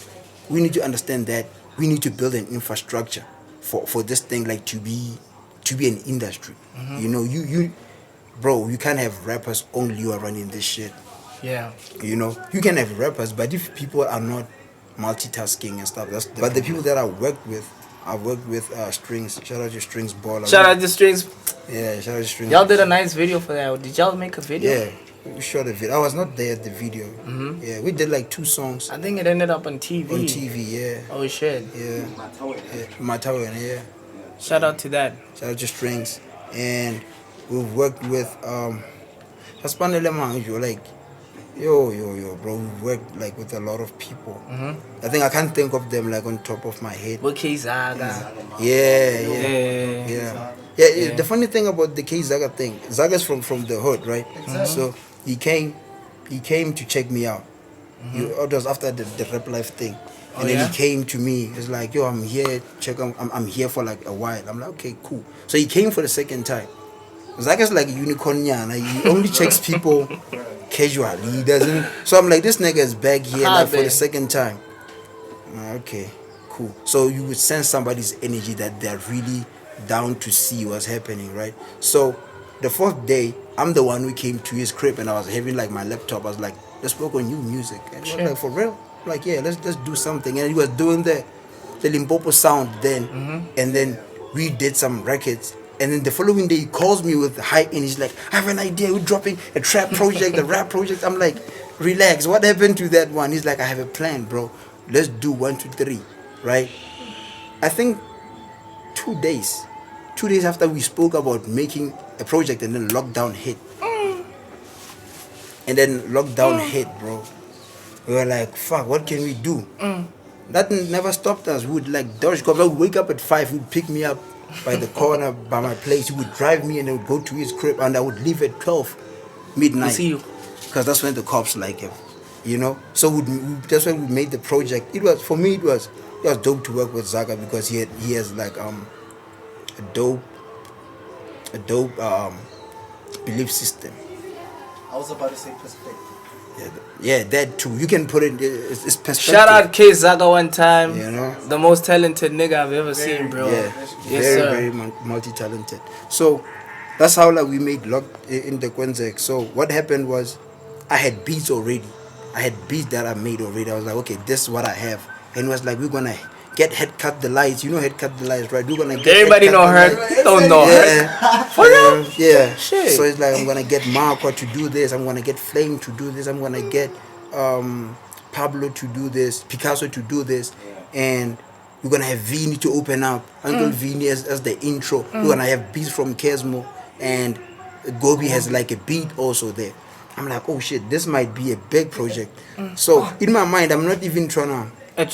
that we need to build an infrastructure for this thing like to be an industry. Bro, you can't have rappers only who are running this shit. Yeah. You can have rappers, but if people are not multitasking and stuff, but the people that I worked with Strings. Shout out to Strings Baller. Shout out to Strings. Yeah, shout out to Strings. Y'all did a nice video for that. Did y'all make a video? Yeah, we shot a video. I was not there at the video. Yeah, we did like 2 songs. I think it ended up on TV. On TV, yeah. Oh shit. Yeah. Matawa, yeah. Shout out to that. Shout out to Strings. And we've worked with like yo, bro, we've worked like with a lot of people. I think I can't think of them like on top of my head. With K-Zaka. Yeah. The funny thing about the K-Zaka thing, Zaga's from the hood, right? Exactly. So he came to check me out. It was after the Rap Life thing. And then he came to me. He's like, yo, I'm here. I'm here for like a while. I'm like, okay, cool. So he came for the second time. Zaga's like a unicorn. He only checks people casually. He doesn't. So I'm like, this nigga is back here like for the second time. Okay. cool. So you would sense somebody's energy that they're really down to see what's happening, right? So the fourth day, I'm the one who came to his crib and I was having like my laptop. I was like, let's work on new music. And he was like, for real? Like, yeah, let's do something. And he was doing the Limpopo sound then. And then we did some records. And then the following day he calls me with hype and he's like, I have an idea, we're dropping a trap project, a rap project. I'm like, relax, what happened to that one? He's like, I have a plan, bro. Let's do 1, 2, 3, right? I think 2 days after we spoke about making a project, and then lockdown hit. And then lockdown hit, bro. We were like, fuck, what can we do? That never stopped us. We would like dodge cops. I would wake up at 5, he would pick me up by the corner by my place. He would drive me and I would go to his crib and I would leave at 12 midnight. See you. Because that's when the cops like him, you know. So that's when we made the project. It was, for me, it was dope to work with Zaka because he has like a dope belief system. I was about to say perspective. Yeah, that too. You can put it. It's perspective. Shout out K-Zaka one time. You know, the most talented nigga I've ever seen, bro. Yeah, yes, very multi-talented. So that's how like we made Locked in the Kwenzek. So what happened was, I had beats already. I had beats that I made already. I was like, okay, this is what I have. And it was like, we're gonna get head cut the lights. You know head cut the lights, right? We're gonna get everybody know her. Don't know her. For real? Yeah. Shit. So it's like I'm gonna get Marco to do this. I'm gonna get Flame to do this. I'm gonna get Pablo to do this. Picasso to do this, and we're gonna have Vini to open up. Uncle Vini as the intro. We're gonna have beats from Kesmo, and Gobi has like a beat also there. I'm like, oh shit, this might be a big project. So in my mind, I'm not even trying to. I'm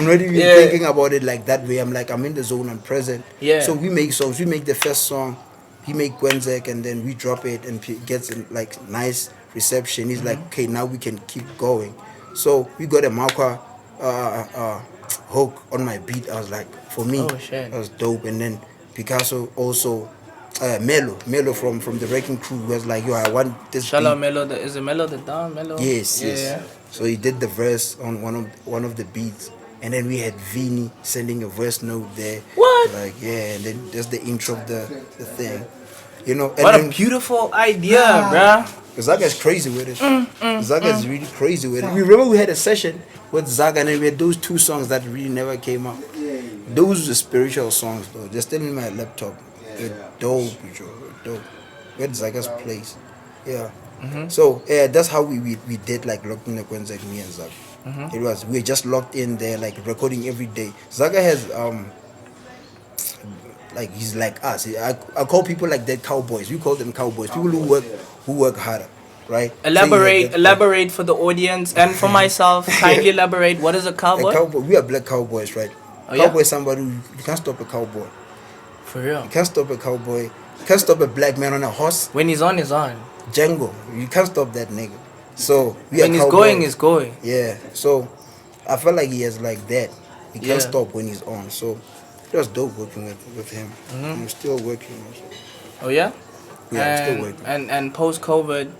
not even thinking about it like that way. I'm like, I'm in the zone, I'm present. Yeah. So we make songs. We make the first song, he make Gwenzek, and then we drop it, and it gets like nice reception. He's like, okay, now we can keep going. So we got a Marco hook on my beat. I was like, for me, that was dope. And then Picasso also. Melo from the Wrecking Crew was like, yo, I want this. Shout out Melo. Is it Melo the Don? Melo? Yes. So he did the verse on one of the beats, and then we had Vini sending a verse note there. What? Like, yeah, and then that's the intro of the thing, you know. And what a beautiful idea, bruh. Zaka is crazy with it. Zaka is really crazy with it. We remember we had a session with Zaka, and then we had those 2 songs that really never came out. Those were spiritual songs, though. They're still in my laptop. Dope, bro. Dope. Where Zaga's place. Yeah. So that's how we did like Locked in the Kwenzek, me and Zaga. It was, we were just locked in there, like recording every day. Zaga has like, he's like us. I call people like that cowboys. We call them cowboys. People who work harder, right? Elaborate for the audience and for myself. Kindly elaborate. What is a cowboy? A cowboy. We are black cowboys, right? Cowboy is somebody who, you can't stop a cowboy. For real. You can't stop a cowboy. You can't stop a black man on a horse. When he's on, he's on. Django. You can't stop that nigga. So when he's going, he's going. Yeah. So I felt like he has like that. He can't stop when he's on. So it was dope working with him. I'm still working also. Oh yeah? Yeah, I'm still working. And post COVID,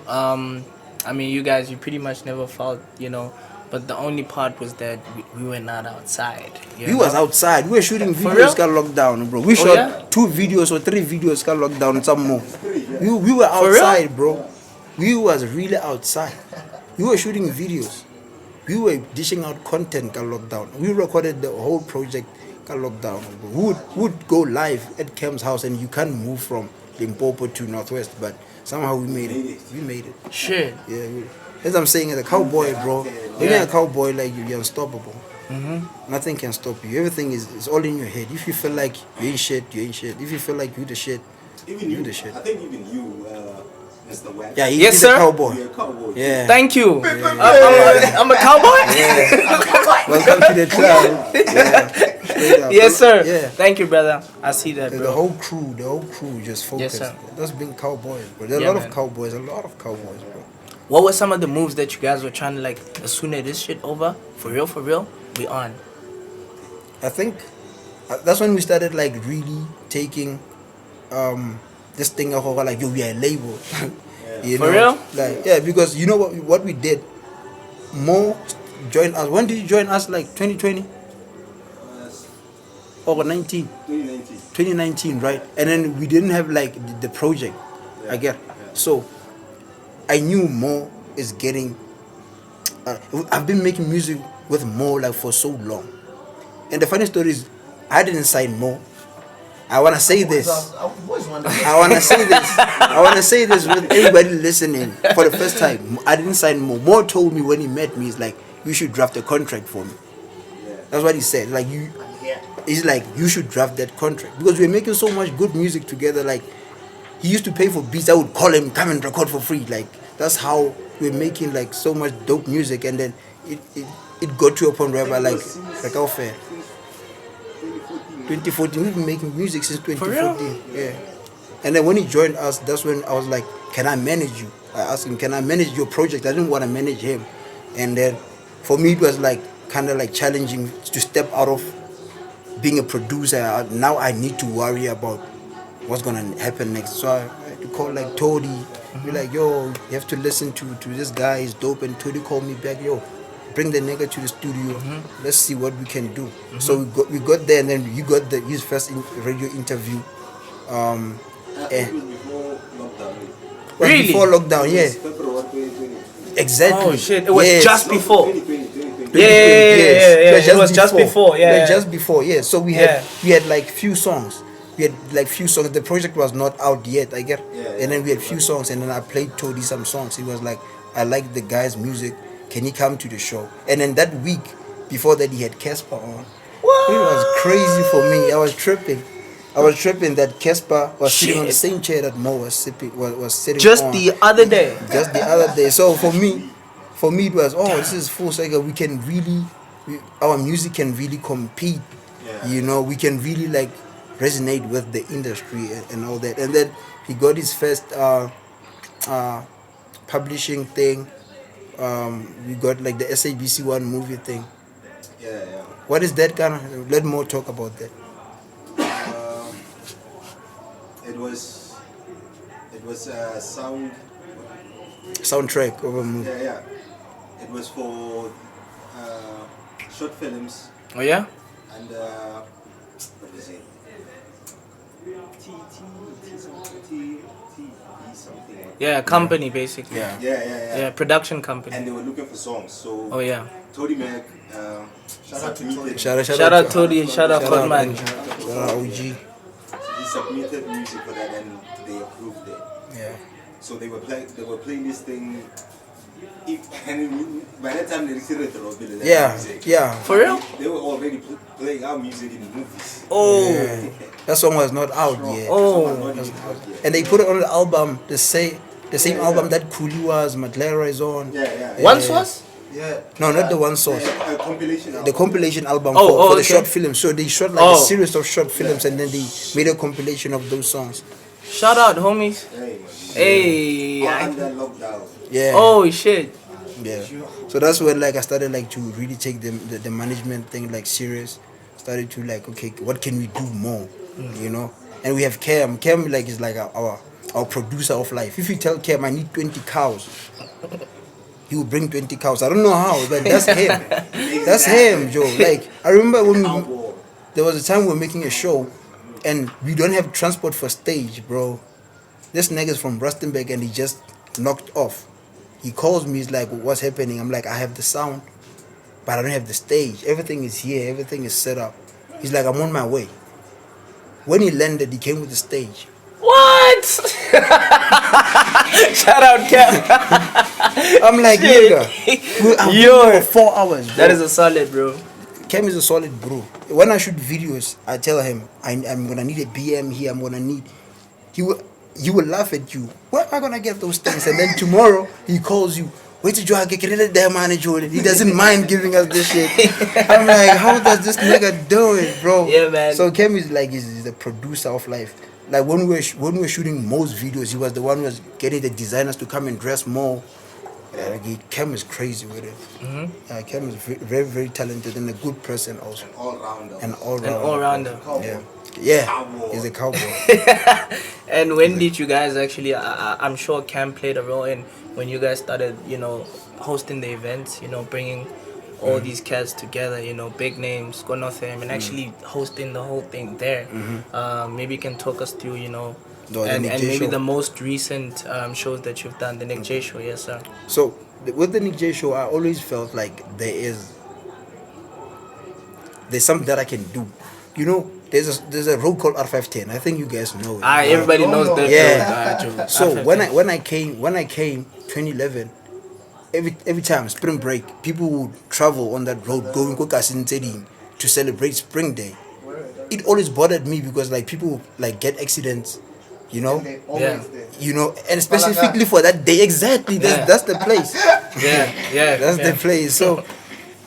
I mean, you guys, you pretty much never felt, you know. But the only part was that we were not outside. We was outside. We were shooting videos, got locked down, bro. We shot 2 videos or 3 videos, got locked down, and some more. We were outside, bro. We was really outside. We were shooting videos. We were dishing out content, got locked down. We recorded the whole project, got locked down. Bro. We would go live at Cam's house, and you can't move from Limpopo to Northwest, but somehow we made it. We made it. Shit. Yeah. As I'm saying, as a cowboy, bro, when you're a cowboy, like you're unstoppable. Nothing can stop you. Everything is all in your head. If you feel like you ain't shit, you ain't shit. If you feel like you the shit, you the shit. I think even you, Mr. Wack. Yeah, he's a cowboy. You're a cowboy. Yeah. Thank you. I'm a cowboy. Welcome to the club. Yes, sir. Yeah. Thank you, brother. I see that, bro. The whole crew just focused. Yes, sir. That's being cowboys, bro. There's a lot of cowboys, bro. What were some of the moves that you guys were trying to, like, as soon as this shit over, for real, we on? I think that's when we started, like, really taking this thing of like, yo, we are a label. You For know? real? Like, yeah, because you know what we did? joined us. When did you join us? Like 2020 or 19? 2019. 2019, right? And then we didn't have like the project. I get. So I knew Mo is getting. I've been making music with Mo like for so long, and the funny story is, I didn't sign Mo. I wanna say this. I wanna say this. I wanna say this with everybody listening for the first time. I didn't sign Mo. Mo told me when he met me, he's like, you should draft a contract for me. That's what he said. Like you, he's like, you should draft that contract because we're making so much good music together. Like he used to pay for beats. I would call him, come and record for free. Like that's how we're making like so much dope music. And then it got to a point where I like how fair. 2014, we've been making music since 2014. Yeah. And then when he joined us, that's when I was like, can I manage you? I asked him, can I manage your project? I didn't want to manage him. And then for me, it was like kind of like challenging to step out of being a producer. Now I need to worry about what's going to happen next. So I had to call like Toddy, be like, yo, you have to listen to this guy, he's dope. And Toddy called me back, yo, bring the nigga to the studio. Let's see what we can do. So we got there, and then you got his first radio interview. It was before lockdown. Really? Before lockdown, yeah. February 2020. Exactly. Oh shit! It was just before. 2020. Yeah. It was just before. Yeah. Just before. Yeah. So we had like few songs. We had like few songs. The project was not out yet. I get. And then we had few songs, and then I played Toddy some songs. He was like, I like the guy's music. Can he come to the show? And then that week before that, he had Casper on. What? It was crazy for me. I was tripping that Casper was sitting on the same chair that Mo was sitting just on. the other day. Just the other day. So for me it was, this is full cycle. We can really, our music can really compete. You know, we can really like resonate with the industry and all that. And then he got his first publishing thing. We got like the SABC One movie thing. Yeah. What is that kind of? Let more talk about that. It was a Soundtrack of a movie. Yeah. It was for short films Oh yeah. and what is it? Something. Yeah, company basically. Yeah. Yeah. Production company. And they were looking for songs. So Oh yeah. Toddy Mac, Shout out to Toddy. Shout out Toddy, shout out Hotman. Shout out OG. he submitted music for that and they approved it. Yeah. So they were playing this thing. And by that time they received the music. Yeah. For real? They were already playing our music in movies. Oh. Yeah. That song was not out yet. Oh. And they put it on the album, the same album that Kuli was, Matlera is on. Yeah. One Source? Yeah. No, not the One Source. A compilation album. The compilation album Oh, for the okay. short films. So they shot like a series of short films and then they made a compilation of those songs. Shout out, homies. Hey, Hey. under lockdown. Yeah. Oh shit. Yeah. So that's when like I started like to really take the management thing like serious. Started to like, okay, what can we do more? You know? And we have Cam. Cam like is like our producer of life. If you tell Cam I need 20 cows, he will bring 20 cows. I don't know how, but that's him. That's him, Joe. Like I remember when there was a time we were making a show and we don't have transport for stage, bro. This nigga's from Rustenburg and he just knocked off. He calls me, he's like, what's happening? I'm like, I have the sound, but I don't have the stage. Everything is here, everything is set up. He's like, I'm on my way. When he landed, he came with the stage. What? Shout out Cam. I'm like, nigga, I'm Yo. for 4 hours, bro. That is a solid, bro. Cam is a solid bro. When I shoot videos, I tell him, I'm gonna need a BM here, I'm gonna need... He will laugh at you. Where am I gonna get those things? And then tomorrow he calls you. Wait till you get it there, man. He doesn't mind giving us this shit. I'm like, how does this nigga do it, bro? Yeah, man. So Cam is like, he's the producer of life. Like when we were shooting most videos, he was the one who was getting the designers to come and dress more. Cam is crazy with it. Cam is very, very talented and a good person also. An all-rounder. Yeah, he's a cowboy. And when did you guys actually, I'm sure Cam played a role in when you guys started, hosting the events, bringing all these cats together, big names, go Northam, and actually hosting the whole thing there. Maybe you can talk us through, and maybe show. the most recent shows that you've done, the Nic Jay show. Yes, sir. So with the Nic Jay show, I always felt like there's something that I can do. There's a road called R510. I think you guys know it. Everybody knows that. Yeah. So when I came 2011, every time spring break, people would travel on that road going to celebrate Spring Day. It always bothered me because like people would, like get accidents, And they always did. and specifically for that day. Exactly. That's the place. That's the place. So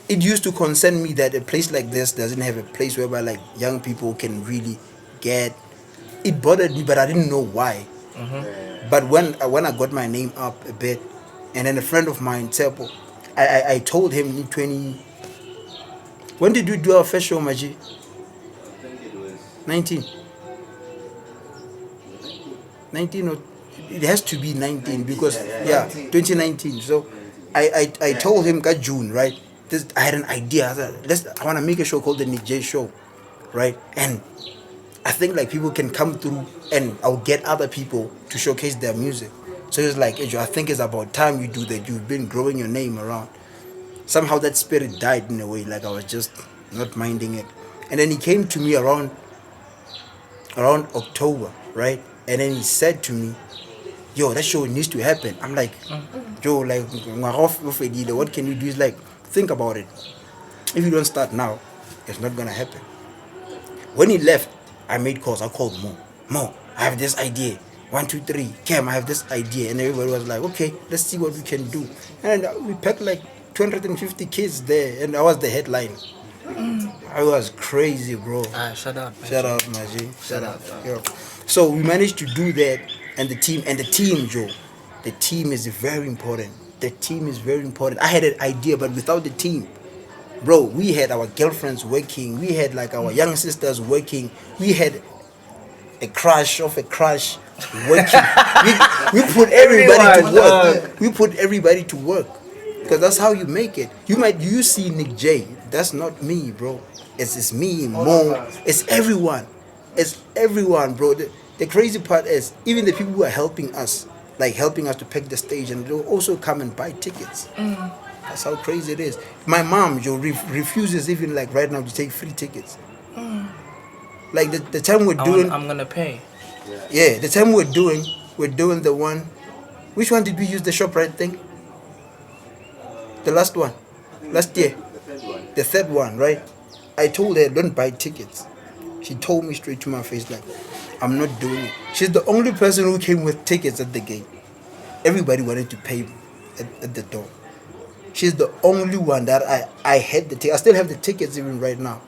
it used to concern me that a place like this doesn't have a place whereby like young people can really get. It bothered me, but I didn't know why. But when I got my name up a bit, and then a friend of mine, Tsepo, I told him in 20. When did you do our first show, Maji? I think it was 19. 19 or it has to be 19 because 2019. So I told him got June, right? I had an idea. I want to make a show called the Nic Jay show, right? And I think like people can come through and I'll get other people to showcase their music. So it's like, Ejo, I think it's about time you do that. You've been growing your name around. Somehow that spirit died in a way, like I was just not minding it. And then he came to me around October, right? And then he said to me, yo, that show needs to happen. I'm like, Joe, like, what can you do? He's like, think about it. If you don't start now, it's not gonna happen. When he left, I made calls. I called Mo, I have this idea. 1, 2, 3, Cam, I have this idea. And everybody was like, okay, let's see what we can do. And we packed like 250 kids there, and I was the headline. I was crazy, bro. Shut up, Maji. Shut up. Yeah. So we managed to do that, and the team, Joe, the team is very important. The team is very important. I had an idea, but without the team, bro, we had our girlfriends working. We had like our young sisters working. We had a crush working. we put everybody to work. We put everybody to work. Because that's how you make it. You see Nic Jay. That's not me, bro. It's me, Mo. It's everyone. It's everyone, bro. The crazy part is even the people who are helping us to pick the stage, and they'll also come and buy tickets. That's how crazy it is. My mom, Joe, refuses even like right now to take free tickets. Like the time we're doing, I'm gonna pay. Yeah, the time we're doing the one. Which one did we use the ShopRite thing? The last one, last year. The third one, right? I told her don't buy tickets. She told me straight to my face like, I'm not doing it. She's the only person who came with tickets at the gate. Everybody wanted to pay at the door. She's the only one that I had the ticket. I still have the tickets even right now.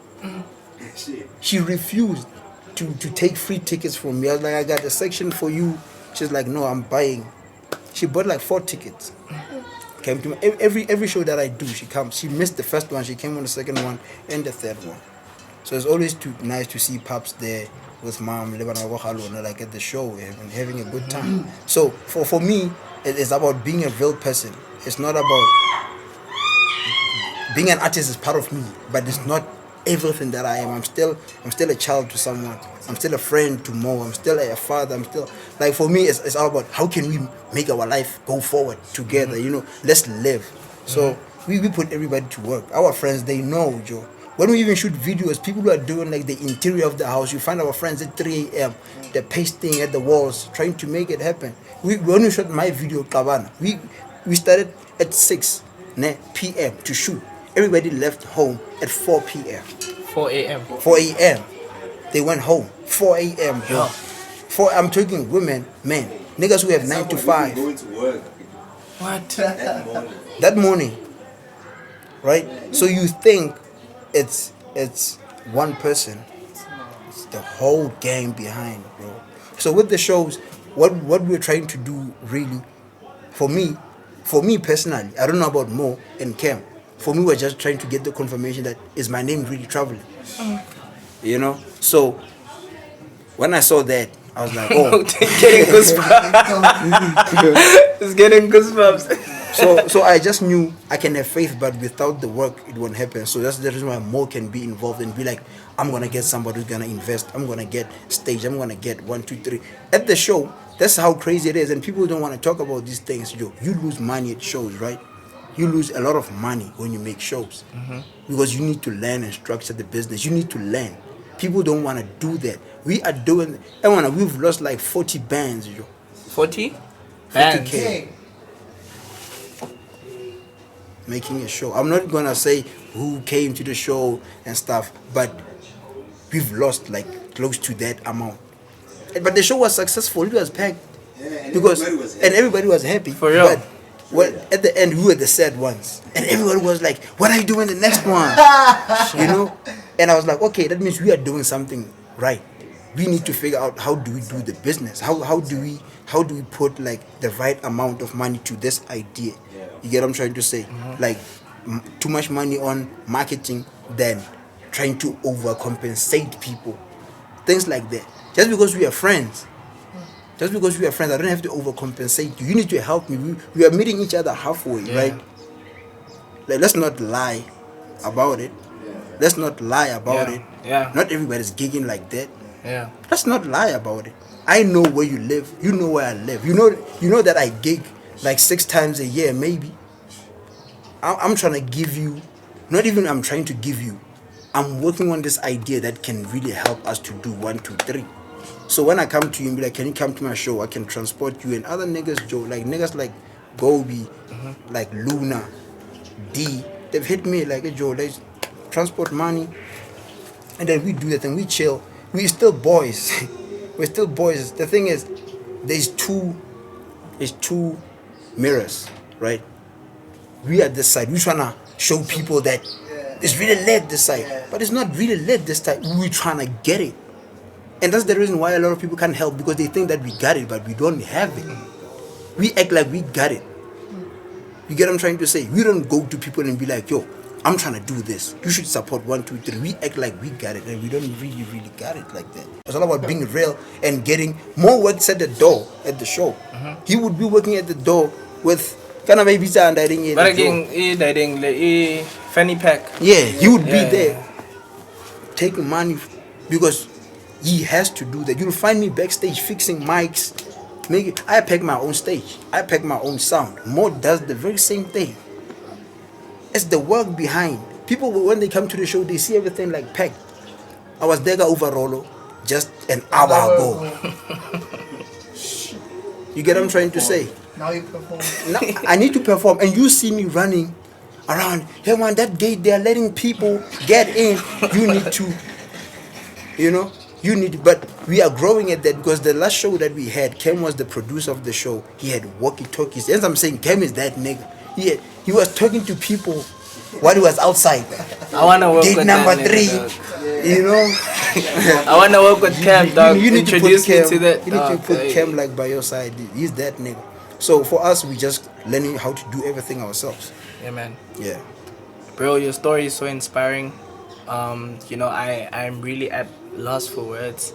She refused to take free tickets from me. I was like, I got a section for you. She's like, no, I'm buying. She bought like 4 tickets. Came to me. Every show that I do, she comes. She missed the first one. She came on the second one and the third one. So it's always nice to see Pops there with Mom, like at the show and having a good time. So for me, it's about being a real person. It's not about being an artist is part of me, but it's not everything that I am. I'm still a child to someone. I'm still a friend to Mo. I'm still a father. I'm still like, for me, it's all about how can we make our life go forward together. Let's live. So we put everybody to work. Our friends, they know, Joe. When we even shoot videos, people who are doing like the interior of the house, you find our friends at 3 a.m. They're pasting at the walls, trying to make it happen. We only shot my video, Kabana. We started at 6 p.m. to shoot. Everybody left home at 4 p.m. 4 a.m. 4 a.m. They went home. 4 a.m. bro. I'm talking women, men, niggas who have 9 to 5. Going to work. What? That morning, right? So you think it's one person? It's the whole gang behind, bro. So with the shows, what we're trying to do really, for me personally, I don't know about Mo and Cam. For me, we're just trying to get the confirmation that is my name really traveling. So when I saw that, I was like, oh. Getting goosebumps. It's getting goosebumps. So I just knew I can have faith, but without the work, it won't happen. So that's the reason why more can be involved and be like, I'm gonna get somebody who's gonna invest. I'm gonna get stage. I'm gonna get 1, 2, 3 at the show. That's how crazy it is, and people don't want to talk about these things. Yo, you lose money at shows, right? You lose a lot of money when you make shows because you need to learn and structure the business. You need to learn. People don't want to do that. We are doing. We've lost like 40 bands, yo. 40? 40K. Hey, Making a show. I'm not gonna say who came to the show and stuff, but we've lost like close to that amount. But the show was successful. It was packed because everybody was happy. For real. But at the end, we were the sad ones, and everybody was like, "What are you doing the next one?" You know. And I was like, "Okay, that means we are doing something right. We need to figure out how do we do the business. How do we put like the right amount of money to this idea? You get what I'm trying to say? Like too much money on marketing, then trying to overcompensate people, things like that. Just because we are friends, I don't have to overcompensate you. You need to help me. We are meeting each other halfway, right? Like let's not lie about it. Let's not lie about it. Yeah. Not everybody's gigging like that. Yeah. Let's not lie about it. I know where you live. You know where I live. You know that I gig like 6 times a year, maybe. I'm trying to give you, not even I'm trying to give you. I'm working on this idea that can really help us to do 1, 2, 3. So when I come to you and be like, can you come to my show? I can transport you and other niggas, Joe, like niggas like Gobi, like Luna, D. They've hit me like, hey, Joe, let's transport money. And then we do that and we chill. We're still boys. We're still boys. The thing is, there's two mirrors, right? We at this side. We're trying to show people that it's really lit this side. But it's not really lit this side. We're trying to get it. And that's the reason why a lot of people can't help, because they think that we got it, but we don't have it. We act like we got it. You get what I'm trying to say? We don't go to people and be like, yo, I'm trying to do this. You should support 1, 2, 3. We act like we got it, and we don't really got it like that. It's all about being real and getting more works at the door at the show. He would be working at the door with kind of babies and I think fanny pack. yeah, he would be there taking money because he has to do that. You'll find me backstage fixing mics. I pack my own stage. I pack my own sound. Mo does the very same thing. It's the work behind. People, when they come to the show, they see everything like packed. I was there overall just an hour ago. You get what I'm trying to say? now you perform. Now, I need to perform, and you see me running around. Hey man, that gate, they're letting people get in. You need to, but we are growing at that because the last show that we had, Kem was the producer of the show. He had walkie-talkies. As I'm saying, Kem is that nigga. He was talking to people while he was outside. I wanna work Gate with number that 3, nigga, I I wanna work with Cam, dog. You need to put Introduce me Cam. to that. You need to dog. put Hey. Cam like by your side. He's that nigga. So for us, we just learning how to do everything ourselves. Yeah, man. Yeah. Bro, your story is so inspiring. I'm really at loss for words.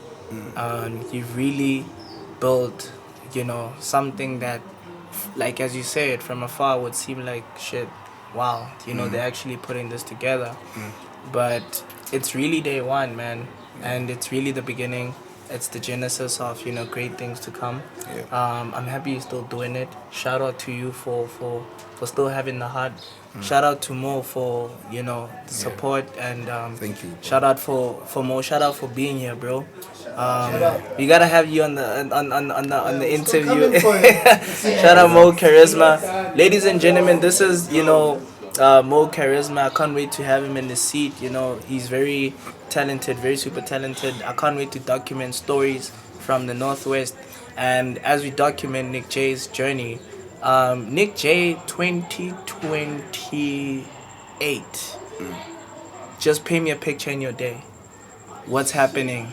You've really built, something that, like as you said, from afar would seem like shit. Wow, they're actually putting this together. But it's really day one, man, and it's really the beginning. It's the genesis of great things to come. I'm happy you're still doing it. Shout out to you for still having the heart. Shout out to Mo for the support, and Thank you. shout out for Mo. Shout out for being here, bro. We gotta have you on the interview. Shout out Mo Charisma, ladies and gentlemen. This is Mo Charisma. I can't wait to have him in the seat. He's very talented, very super talented. I can't wait to document stories from the Northwest, and as we document Nic Jay's journey, Nic Jay 2028. Just paint me a picture in your day. What's happening?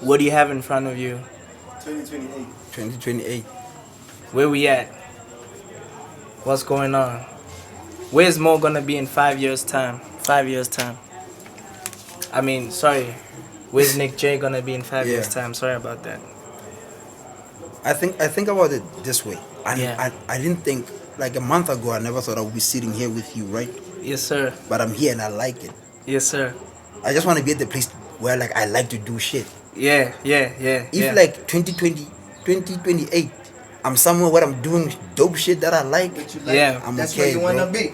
What do you have in front of you? 2028. Where we at? What's going on? Where's Mo gonna be in 5 years' time? 5 years' time. I mean, sorry. Where's Nic Jay gonna be in 5 years' time? Sorry about that. I think about it this way. And Yeah. I didn't think, like a month ago, I never thought I would be sitting here with you, right? Yes, sir. But I'm here and I like it. Yes, sir. I just want to be at the place where like I like to do shit. Yeah. If like 2028, I'm somewhere where I'm doing dope shit that I like, But you like Yeah. I'm that's okay, where you wanna bro. be.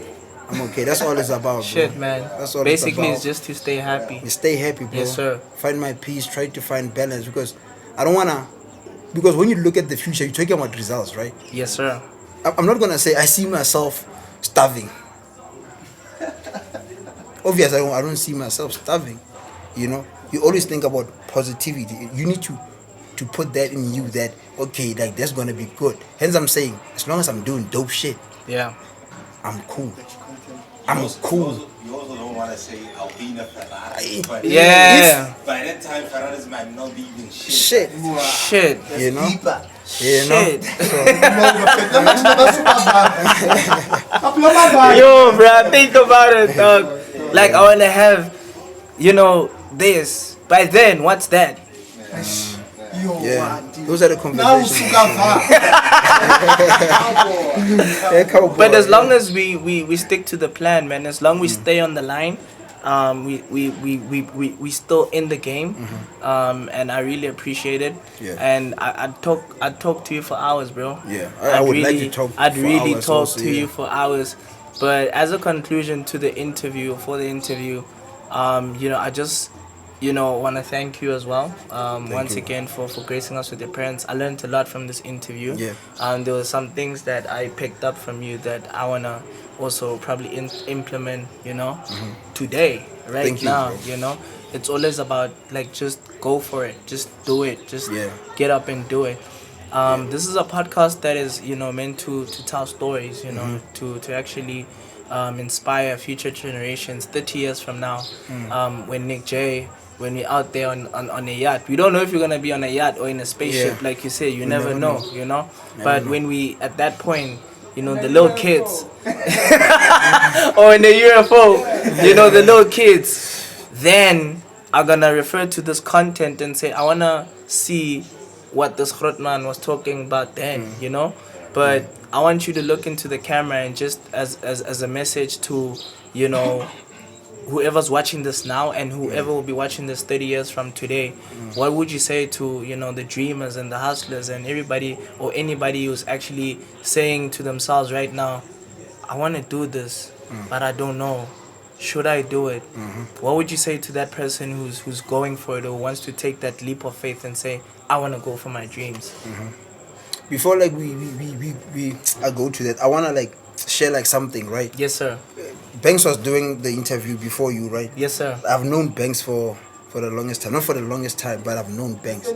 I'm okay. That's all it's about, bro. Shit, man. That's all Basically, it's it's about. just to stay happy. You stay happy, bro. Yes, sir. Find my peace. Try to find balance because I don't wanna. Because when you look at the future, you're talking about results, right? Yes, sir. I'm not gonna say I see myself starving. Obviously, I don't see myself starving. You know, you always think about positivity. You need to put that in you that okay, like that's gonna be good. Hence, I'm saying as long as I'm doing dope shit, Yeah. I'm cool. I'm cool. You also don't want to say I'll be in a Ferrari. But Yeah. by that time, Ferraris might not be even shit. Shit. Shit. You know. Deeper. You know. Shit. Yo, bro, think about it, dog. Like, I wanna have, this. By then, what's that? Yo, Yeah. man, dude. Those are the Now conversations. Yeah, cowboy. But as long as we stick to the plan, man, as long as we stay on the line, we still in the game, and I really appreciate it. Yeah. And I'd talk to you for hours, bro. Yeah, I would like to talk I'd for really hours talk also, to yeah. you for hours. But as a conclusion to the interview, I just want to thank you as well. Once you. again for gracing us with your parents. I learned a lot from this interview. Yeah. There were some things that I picked up from you that I wanna also probably implement. Today, right Thank you, now. bro. It's always about like just go for it, just do it, just Yeah. get up and do it. This is a podcast that is meant to tell stories. To actually inspire future generations 30 years from now. When Nic Jay, when we're out there on a yacht, we don't know if you're gonna be on a yacht or in a spaceship. Yeah. Like you said, you never never know. know. But when we at that point, the little kids or in the UFO, the little kids then are gonna refer to this content and say, I wanna see what this Grootman was talking about then, But I want you to look into the camera and just as a message to, whoever's watching this now and whoever will be watching this 30 years from today, what would you say to, the dreamers and the hustlers and everybody or anybody who's actually saying to themselves right now, I want to do this, but I don't know. Should I do it? What would you say to that person who's going for it or wants to take that leap of faith and say, I want to go for my dreams? Before like we I go to that, I wanna like share like something, right? Yes, sir. Banks was doing the interview before you, right? Yes, sir. I've known Banks for the longest time. Not for the longest time, but I've known Banks.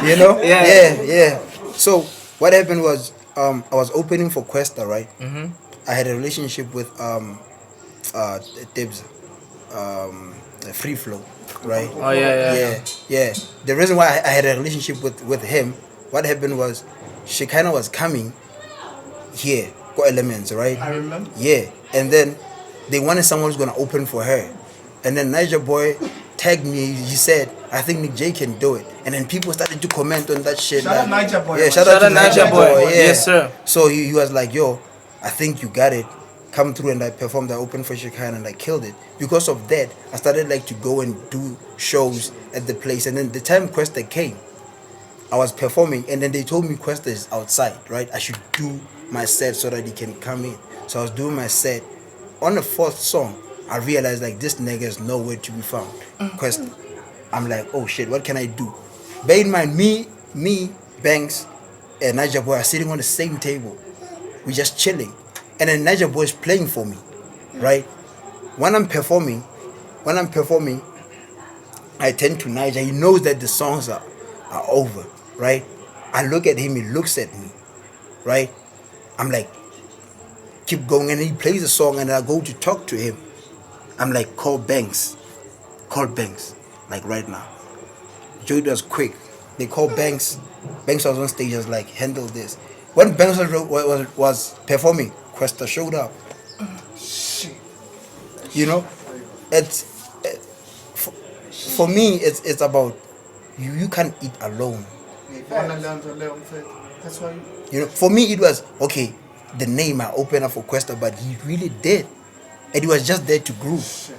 Yeah. So what happened was I was opening for Questa, right? I had a relationship with Tibbs, Free Flow, right? Oh yeah. The reason why I had a relationship with him, what happened was she kind of was coming here, got elements, right? I remember. Yeah, and then they wanted someone who's gonna open for her, and then Niger Boy tagged me. He said, "I think Nic Jay can do it," and then people started to comment on that shit. Shout out Niger Boy, Yeah, man. shout out to Shout out Niger Niger Boy. Boy. Yeah. Yes, sir. So he was like, "Yo, I think you got it. Come through," and I performed. I opened for Shekinah and I killed it. Because of that, I started like to go and do shows at the place, and then the time Questa came, I was performing, and then they told me Questa is outside, right? I should do my set so that he can come in. So I was doing my set. On the fourth song, I realized like this nigga is nowhere to be found. Questa. I'm like, oh shit, what can I do? Bear in mind, me, Banks, and Niger Boy are sitting on the same table. We just chilling. And then Niger Boy is playing for me, right? When I'm performing, I tend to Niger. He knows that the songs are over, right? I look at him, he looks at me, right? I'm like, keep going, and he plays the song, and I go to talk to him. I'm like, call Banks, like right now. Joey was quick. They called Banks. Banks was on stage, was like, handle this. When Banks was performing, Questa showed up. It's for me. It's about you can't eat alone. That's why. You know, for me it was okay. The name I opened up for Questa, but he really did, and he was just there to groove.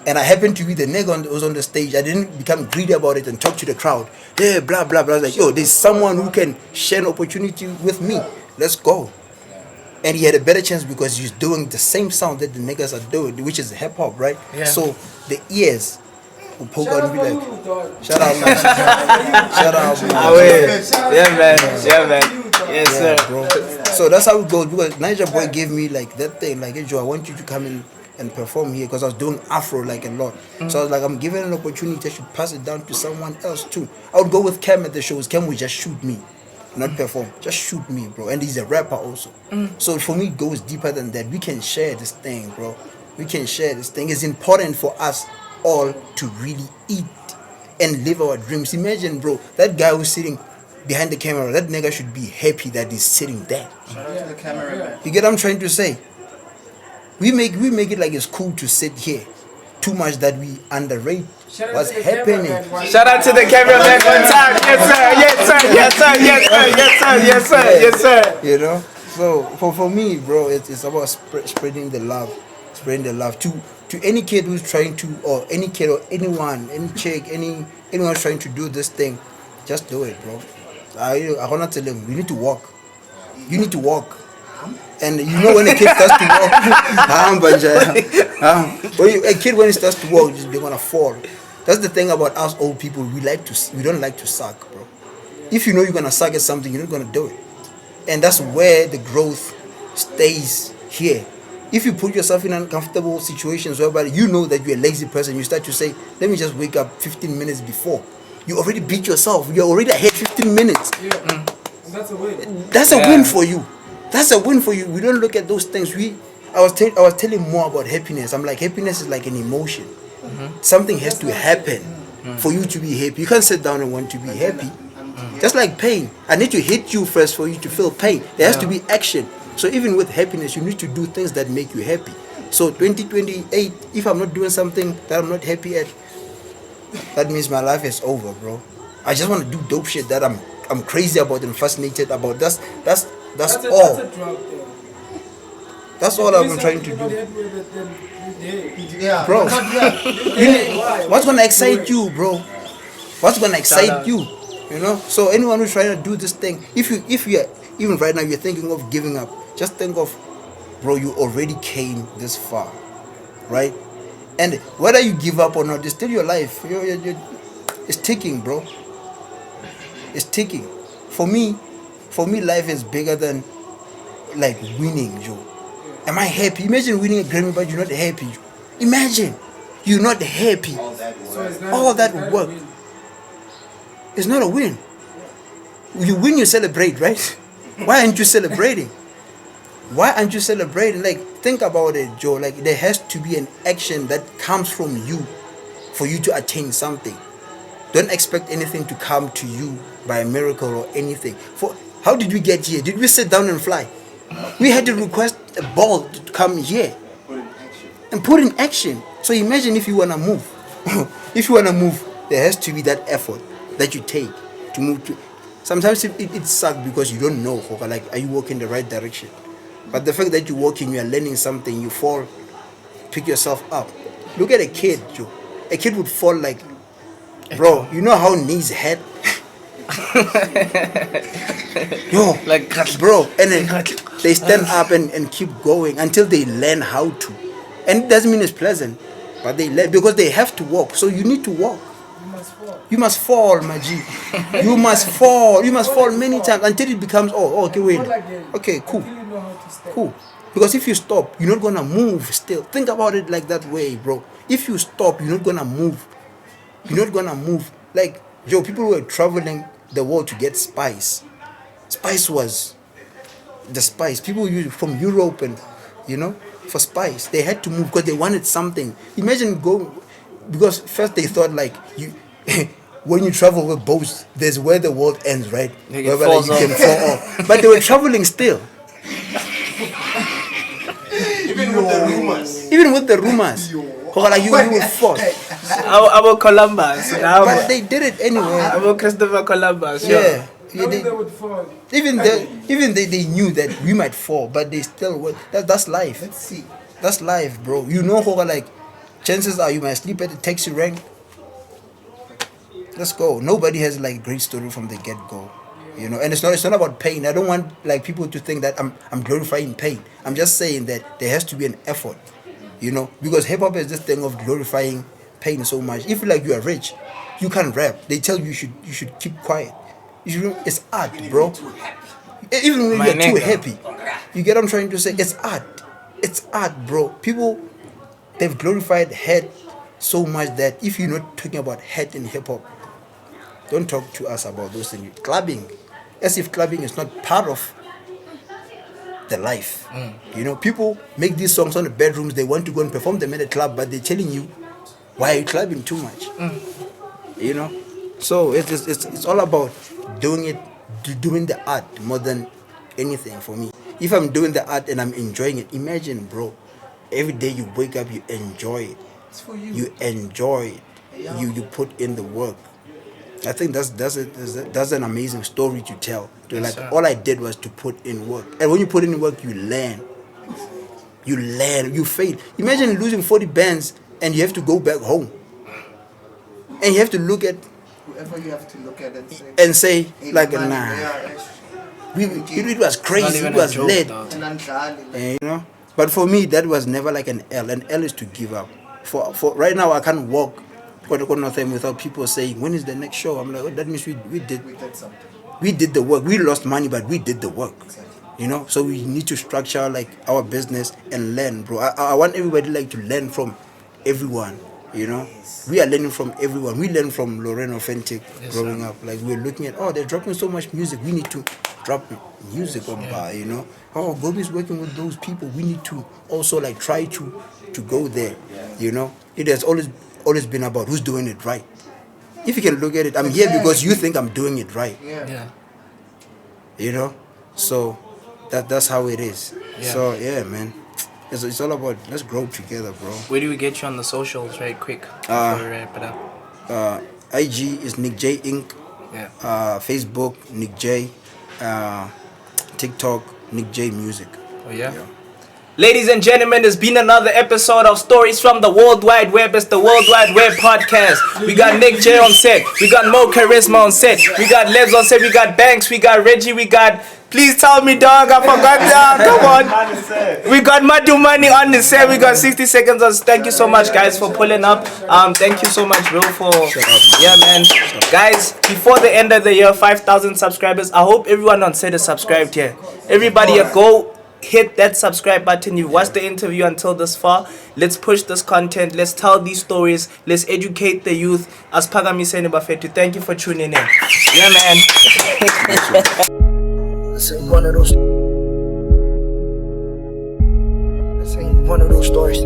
And I happened to be the nigga who was on the stage. I didn't become greedy about it and talk to the crowd. Yeah, blah blah blah. I was like, yo, there's someone who can share an opportunity with me. Let's go. And he had a better chance because he's doing the same sound that the niggas are doing, which is hip hop, right? Yeah. So the ears will poke out and be like, shout out, man. Shout out, man. Yeah, man. Yes, Yeah, sir. bro. So that's how it goes. Because Niger Boy gave me like that thing, like, hey Joe, I want you to come in and perform here, because I was doing Afro like a lot. So I was like, I'm given an opportunity, I should pass it down to someone else too. I would go with Cam at the shows. Cam would just shoot me, not perform, just shoot me, bro. And he's a rapper also. So for me, it goes deeper than that. We can share this thing, bro. We can share this thing. It's important for us all to really eat and live our dreams. Imagine, bro, that guy who's sitting behind the camera, that nigga should be happy that he's sitting there. Shout out to the cameraman. You get what I'm trying to say? We make it like it's cool to sit here. Too much that we underrate what's happening. Shout out to the cameraman one time. Yes, sir. You know? So for me, bro, it's about spreading the love. Spreading the love to any kid who's trying to, or any kid or anyone, any chick, anyone who's trying to do this thing, just do it, bro. I wanna tell them, you need to walk. You need to walk. And you know when a kid starts to walk, a kid when he starts to walk, they're gonna fall. That's the thing about us old people. We don't like to suck, bro. If you know you're gonna suck at something, you're not gonna do it. And that's where the growth stays here. If you put yourself in uncomfortable situations whereby you know that you're a lazy person, you start to say, let me just wake up 15 minutes before. You already beat yourself. You're already ahead 15 minutes. Yeah. That's a win. That's a win for you. That's a win for you. We don't look at those things. I was telling more about happiness. I'm like, happiness is like an emotion. Something has to happen for you to be happy. You can't sit down and want to be happy. Just like pain. I need to hit you first for you to feel pain. There has to be action. So even with happiness, you need to do things that make you happy. So 2028, if I'm not doing something that I'm not happy at, that means my life is over, bro. I just want to do dope shit that I'm crazy about and fascinated about. That's all. That's a drug thing. That's all I'm trying to do. Yeah, Bro. Why? What's gonna excite you, bro? What's gonna excite you? You know? So anyone who's trying to do this thing, if you are, even right now you're thinking of giving up, just think of, bro, you already came this far, right? And whether you give up or not, it's still your life. It's ticking, bro. It's ticking. For me, life is bigger than like winning, Joe. Am I happy? Imagine winning a Grammy, but you're not happy. Imagine you're not happy. All that work. It's not a win. You win, you celebrate, right? Why aren't you celebrating? Why aren't you celebrating? Like, think about it, Joe. Like, there has to be an action that comes from you for you to attain something. Don't expect anything to come to you by a miracle or anything. How did we get here? Did we sit down and fly? We had to request a ball to come here and put in action. So imagine if you want to move. If you want to move, there has to be that effort that you take to move to. Sometimes it sucks because you don't know, like, are you walking the right direction? But the fact that you're walking, you are learning something, you fall, pick yourself up. Look at a kid, Joe. A kid would fall like, bro, you know how knees hurt? Yo, like, bro, and then they stand up and keep going until they learn how to. And it doesn't mean it's pleasant, but they learn because they have to walk. So you need to walk. You must fall, my G. You must fall. You must fall many times until it becomes, okay, wait. Okay, cool. Cool. Because if you stop, you're not gonna move still. Think about it like that way, bro. If you stop, you're not gonna move. You're not gonna move. Like, Joe, people were traveling the world to get spice. Spice was the spice. People used from Europe and, for spice. They had to move because they wanted something. Imagine because first they thought like when you travel with boats, there's where the world ends, right? Where like, you can fall off. But they were traveling still. Even with the rumors. Like you will fall. About Columbus. But they did it anyway. About Christopher Columbus. Yeah. They would fall. Even they knew that we might fall, but they still would. That's life. Let's see. That's life, bro. You know how like chances are you might sleep at the taxi rank. Let's go. Nobody has like great story from the get go. You know, and it's not about pain. I don't want like people to think that I'm glorifying pain. I'm just saying that there has to be an effort. You know, because hip hop is this thing of glorifying pain so much. If like you are rich, you can't rap. They tell you should keep quiet. It's art, bro. Even when you're too happy, you get what I'm trying to say. It's art. It's art, bro. People, they've glorified head so much that if you're not talking about head in hip hop, don't talk to us about those things. Clubbing, as if clubbing is not part of the life. You know, people make these songs on the bedrooms. They want to go and perform them at a club, but they're telling you, why are you clubbing too much? You know, so it's all about doing the art more than anything for me. If I'm doing the art and I'm enjoying it, imagine, bro, every day you wake up, you enjoy it. It's for you. You enjoy it. You put in the work. I think that's an amazing story to tell. All I did was to put in work, and when you put in work, you learn. You fail. Imagine losing 40 bands and you have to go back home, and you have to look at whoever you have to look at and say "Hey, like, man, nah, yeah, it was crazy, it was lit, you know. But for me, that was never like an L. An L is to give up. For right now, I can't walk Northam without people saying, when is the next show? I'm like, oh, that means we did something. We did the work. We lost money, but we did the work. You know, so we need to structure like our business and learn, bro. I want everybody like to learn from everyone. You know, we are learning from everyone. We learn from Lorraine Authentic growing up. Like we're looking at, oh, they're dropping so much music. We need to drop music you know. Oh, Gobi's working with those people. We need to also like try to go there. You know, it has always been about who's doing it right. If you can look at it, I'm here because you think I'm doing it right. Yeah. You know, so that's how it is. Yeah. So yeah, man, it's all about let's grow together, bro. Where do we get you on the socials, right quick? Before we wrap it up. IG is Nic Jay Inc. Yeah. Facebook Nic Jay. TikTok Nic Jay Music. Oh yeah. Ladies and gentlemen, there's been another episode of Stories from the World Wide Web. It's the World Wide Web Podcast. We got Nic Jay on set. We got Mo Charisma on set. We got Lebs on set. We got Banks. We got Reggie. We got... Please tell me, dog. I forgot that. Come on. We got Madu Money on the set. We got 60 seconds on. Thank you so much, guys, for pulling up. Thank you so much, bro, for... Yeah, man. Guys, before the end of the year, 5,000 subscribers. I hope everyone on set is subscribed here. Everybody, go... hit that subscribe button. You watched the interview until this far. Let's push this content. Let's tell these stories. Let's educate the youth. As Pagamiseni Bafetu, thank you for tuning in. Yeah, man. This ain't one of those. This ain't one of those stories.